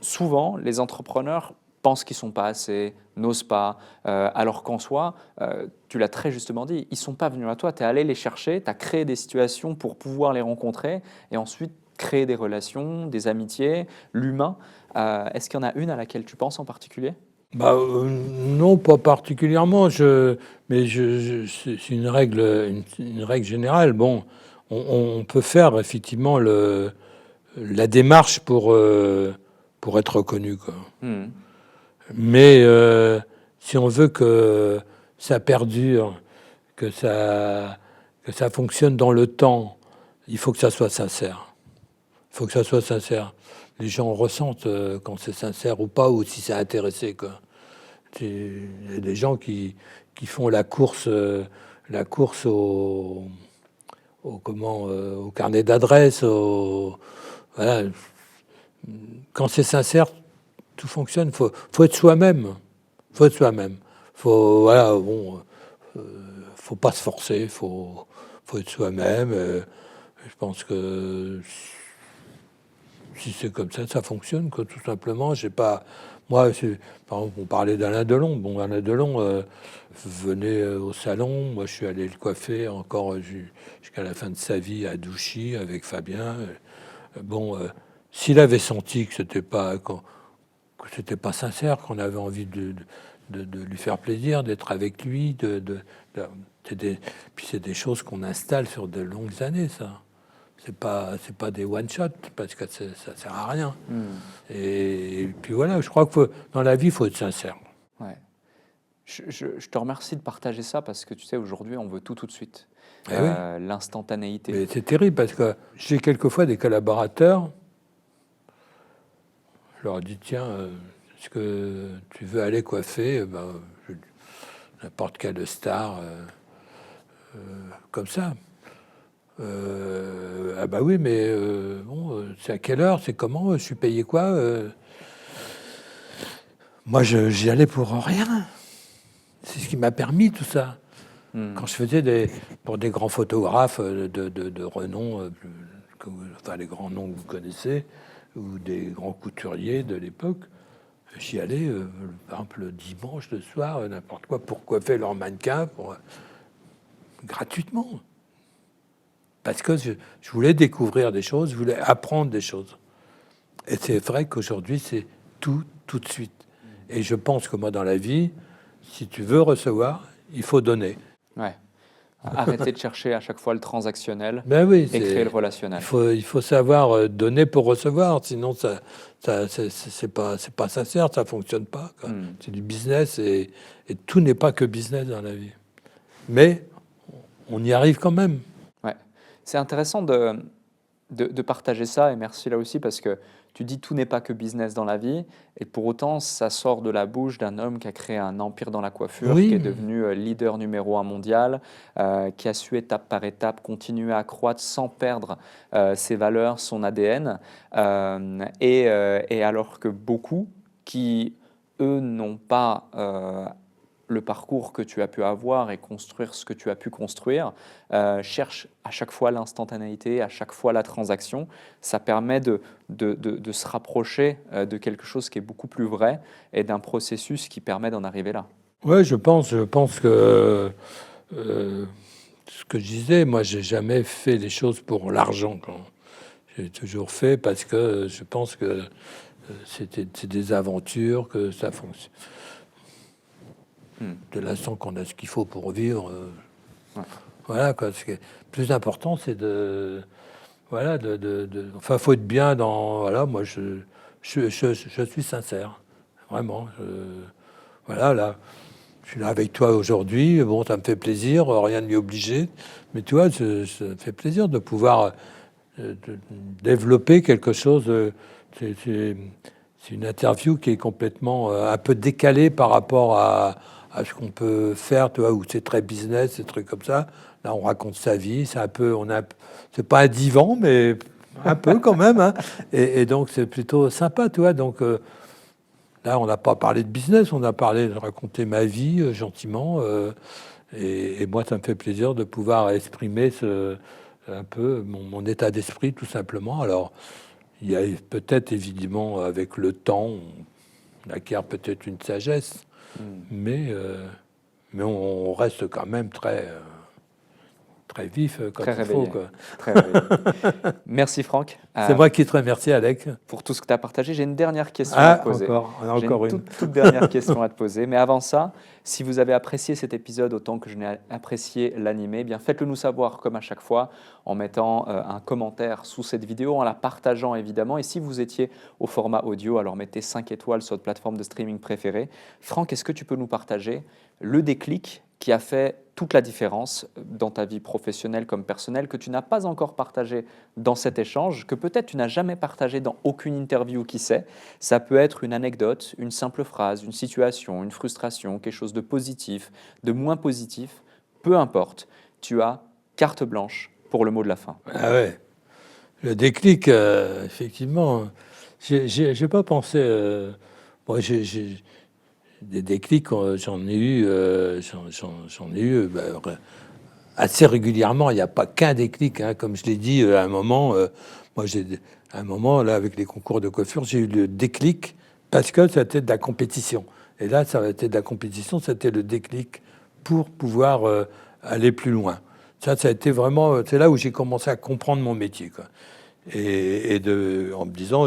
souvent les entrepreneurs pensent qu'ils sont pas assez, n'osent pas, alors qu'en soi, tu l'as très justement dit, ils sont pas venus à toi, tu es allé les chercher, tu as créé des situations pour pouvoir les rencontrer et ensuite créer des relations, des amitiés, l'humain. Est-ce qu'il y en a une à laquelle tu penses en particulier? Bah, non, pas particulièrement. Mais c'est une règle générale. Bon, on peut faire effectivement la démarche pour être reconnu, quoi. Mmh. Mais si on veut que ça perdure, que ça fonctionne dans le temps, il faut que ça soit sincère. Il faut que ça soit sincère. Les gens ressentent quand c'est sincère ou pas, ou si c'est intéressé, quoi. Il y a des gens qui font la course au carnet d'adresses. Voilà. Quand c'est sincère, tout fonctionne. Faut être soi-même. Faut être soi-même. Voilà, bon, faut pas se forcer. Faut être soi-même. Je pense que si c'est comme ça fonctionne, quoi, tout simplement. J'ai pas, moi, par exemple, on parlait d'Alain Delon. Bon, Alain Delon venait au salon. Moi, je suis allé le coiffer encore jusqu'à la fin de sa vie à Douchy avec Fabien. Bon, s'il avait senti que c'était pas sincère, qu'on avait envie de lui faire plaisir, d'être avec lui, puis c'est des choses qu'on installe sur de longues années, ça. C'est pas des one shot parce que ça sert à rien. Et puis voilà, je crois que dans la vie, il faut être sincère. Ouais. Je te remercie de partager ça parce que tu sais, aujourd'hui, on veut tout de suite. Eh oui. L'instantanéité. Mais c'est terrible parce que j'ai quelquefois des collaborateurs. Je leur dis, tiens, est-ce que tu veux aller coiffer n'importe quelle star comme ça? Ah bah oui, mais bon, c'est à quelle heure? C'est comment? Je suis payé quoi? Moi, j'y allais pour rien. C'est ce qui m'a permis tout ça. Quand je faisais pour des grands photographes de renom, enfin les grands noms que vous connaissez, ou des grands couturiers de l'époque, j'y allais, par exemple, le dimanche, le soir, n'importe quoi, pour coiffer leur mannequin. gratuitement. Parce que je voulais découvrir des choses, je voulais apprendre des choses. Et c'est vrai qu'aujourd'hui, c'est tout de suite. Et je pense que moi, dans la vie, si tu veux recevoir, il faut donner. Ouais. Arrêter de chercher à chaque fois le transactionnel Ben oui, et créer le relationnel. Il faut savoir donner pour recevoir, sinon c'est pas sincère, ça fonctionne pas, quoi. C'est du business et tout n'est pas que business dans la vie. Mais on y arrive quand même. Ouais. C'est intéressant de partager ça, et merci là aussi parce que tu dis tout n'est pas que business dans la vie, et pour autant ça sort de la bouche d'un homme qui a créé un empire dans la coiffure, Oui. qui est devenu leader numéro 1 mondial, qui a su étape par étape continuer à croître sans perdre ses valeurs, son ADN, et alors que beaucoup qui, eux, n'ont pas le parcours que tu as pu avoir et construire ce que tu as pu construire, cherche à chaque fois l'instantanéité, à chaque fois la transaction. Ça permet de se rapprocher de quelque chose qui est beaucoup plus vrai et d'un processus qui permet d'en arriver là. Oui, je pense que ce que je disais, moi, j'ai jamais fait les choses pour l'argent. J'ai toujours fait parce que je pense que c'est des aventures, que ça fonctionne. De l'instant qu'on a ce qu'il faut pour vivre, voilà quoi. Ce qui est plus important, c'est enfin, faut être bien dans. Voilà, moi, je suis sincère, vraiment. Voilà, là, je suis là avec toi aujourd'hui. Bon, ça me fait plaisir, rien ne m'y obliger, mais tu vois, ça me fait plaisir de pouvoir de développer quelque chose. C'est une interview qui est complètement un peu décalée par rapport à ce qu'on peut faire, tu vois, où c'est très business, des trucs comme ça. Là, on raconte sa vie, c'est un peu, c'est pas un divan, mais un peu quand même, hein. Et donc, c'est plutôt sympa, tu vois. Donc, là, on n'a pas parlé de business, on a parlé de raconter ma vie gentiment. Et moi, ça me fait plaisir de pouvoir exprimer un peu mon état d'esprit, tout simplement. Alors, il y a peut-être, évidemment, avec le temps, on acquiert peut-être une sagesse. Mais on reste quand même très vif quand Très il réveillé. faut. Quoi. Très réveillé. Merci Franck. C'est moi qui te remercie, Alec. Pour tout ce que tu as partagé. J'ai une dernière question à te poser. J'ai encore une. Toute dernière question à te poser. Mais avant ça, si vous avez apprécié cet épisode autant que je n'ai apprécié l'animer, bien faites-le nous savoir comme à chaque fois en mettant un commentaire sous cette vidéo, en la partageant évidemment. Et si vous étiez au format audio, alors mettez 5 étoiles sur votre plateforme de streaming préférée. Franck, est-ce que tu peux nous partager le déclic qui a fait toute la différence dans ta vie professionnelle comme personnelle, que tu n'as pas encore partagé dans cet échange, que peut-être tu n'as jamais partagé dans aucune interview, qui sait. Ça peut être une anecdote, une simple phrase, une situation, une frustration, quelque chose de positif, de moins positif, peu importe. Tu as carte blanche pour le mot de la fin. Ah ouais, le déclic, effectivement, j'ai pas pensé... bon, j'ai des déclics, j'en ai eu assez régulièrement. Il n'y a pas qu'un déclic, hein. Comme je l'ai dit à un moment, moi à un moment là avec les concours de coiffure, j'ai eu le déclic parce que c'était de la compétition. Et là, ça a été de la compétition, c'était le déclic pour pouvoir aller plus loin. Ça a été vraiment, c'est là où j'ai commencé à comprendre mon métier, quoi. En me disant,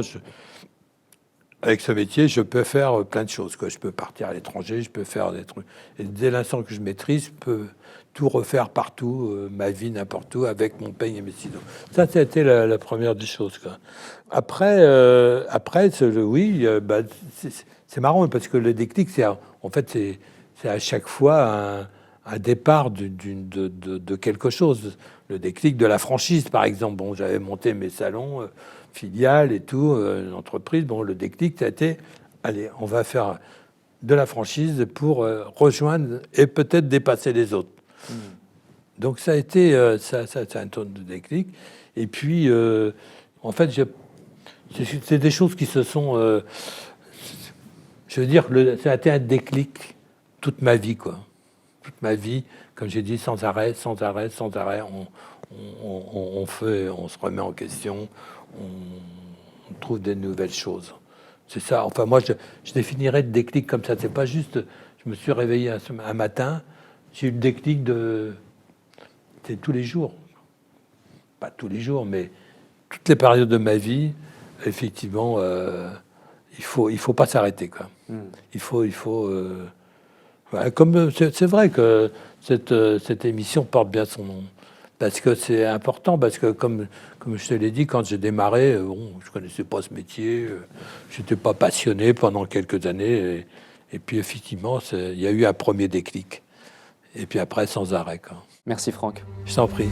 avec ce métier, je peux faire plein de choses, quoi. Je peux partir à l'étranger, je peux faire des trucs. Et dès l'instant que je maîtrise, je peux tout refaire partout, ma vie n'importe où, avec mon peigne et mes ciseaux. Ça a été la première des choses, quoi. Après, c'est marrant parce que le déclic, c'est à chaque fois un départ de quelque chose. Le déclic de la franchise, par exemple. Bon, j'avais monté mes salons filiales et tout, l'entreprise. Bon, le déclic, ça a été, allez, on va faire de la franchise pour rejoindre et peut-être dépasser les autres. Donc ça a été c'est un ton de déclic. Et puis, en fait, c'est des choses qui se sont... je veux dire, ça a été un déclic toute ma vie, quoi. Toute ma vie, comme j'ai dit, sans arrêt, on se remet en question, on trouve des nouvelles choses. C'est ça. Enfin, moi, je définirais le déclic comme ça. C'est pas juste, je me suis réveillé un matin, j'ai eu le déclic de c'était tous les jours. Pas tous les jours, mais toutes les périodes de ma vie, effectivement, il faut pas s'arrêter, quoi. Il faut voilà, comme c'est vrai que cette émission porte bien son nom, parce que c'est important, parce que comme je te l'ai dit, quand j'ai démarré, bon, je connaissais pas ce métier, j'étais pas passionné pendant quelques années, et puis effectivement, il y a eu un premier déclic, et puis après sans arrêt, quoi. Merci Franck. Je t'en prie.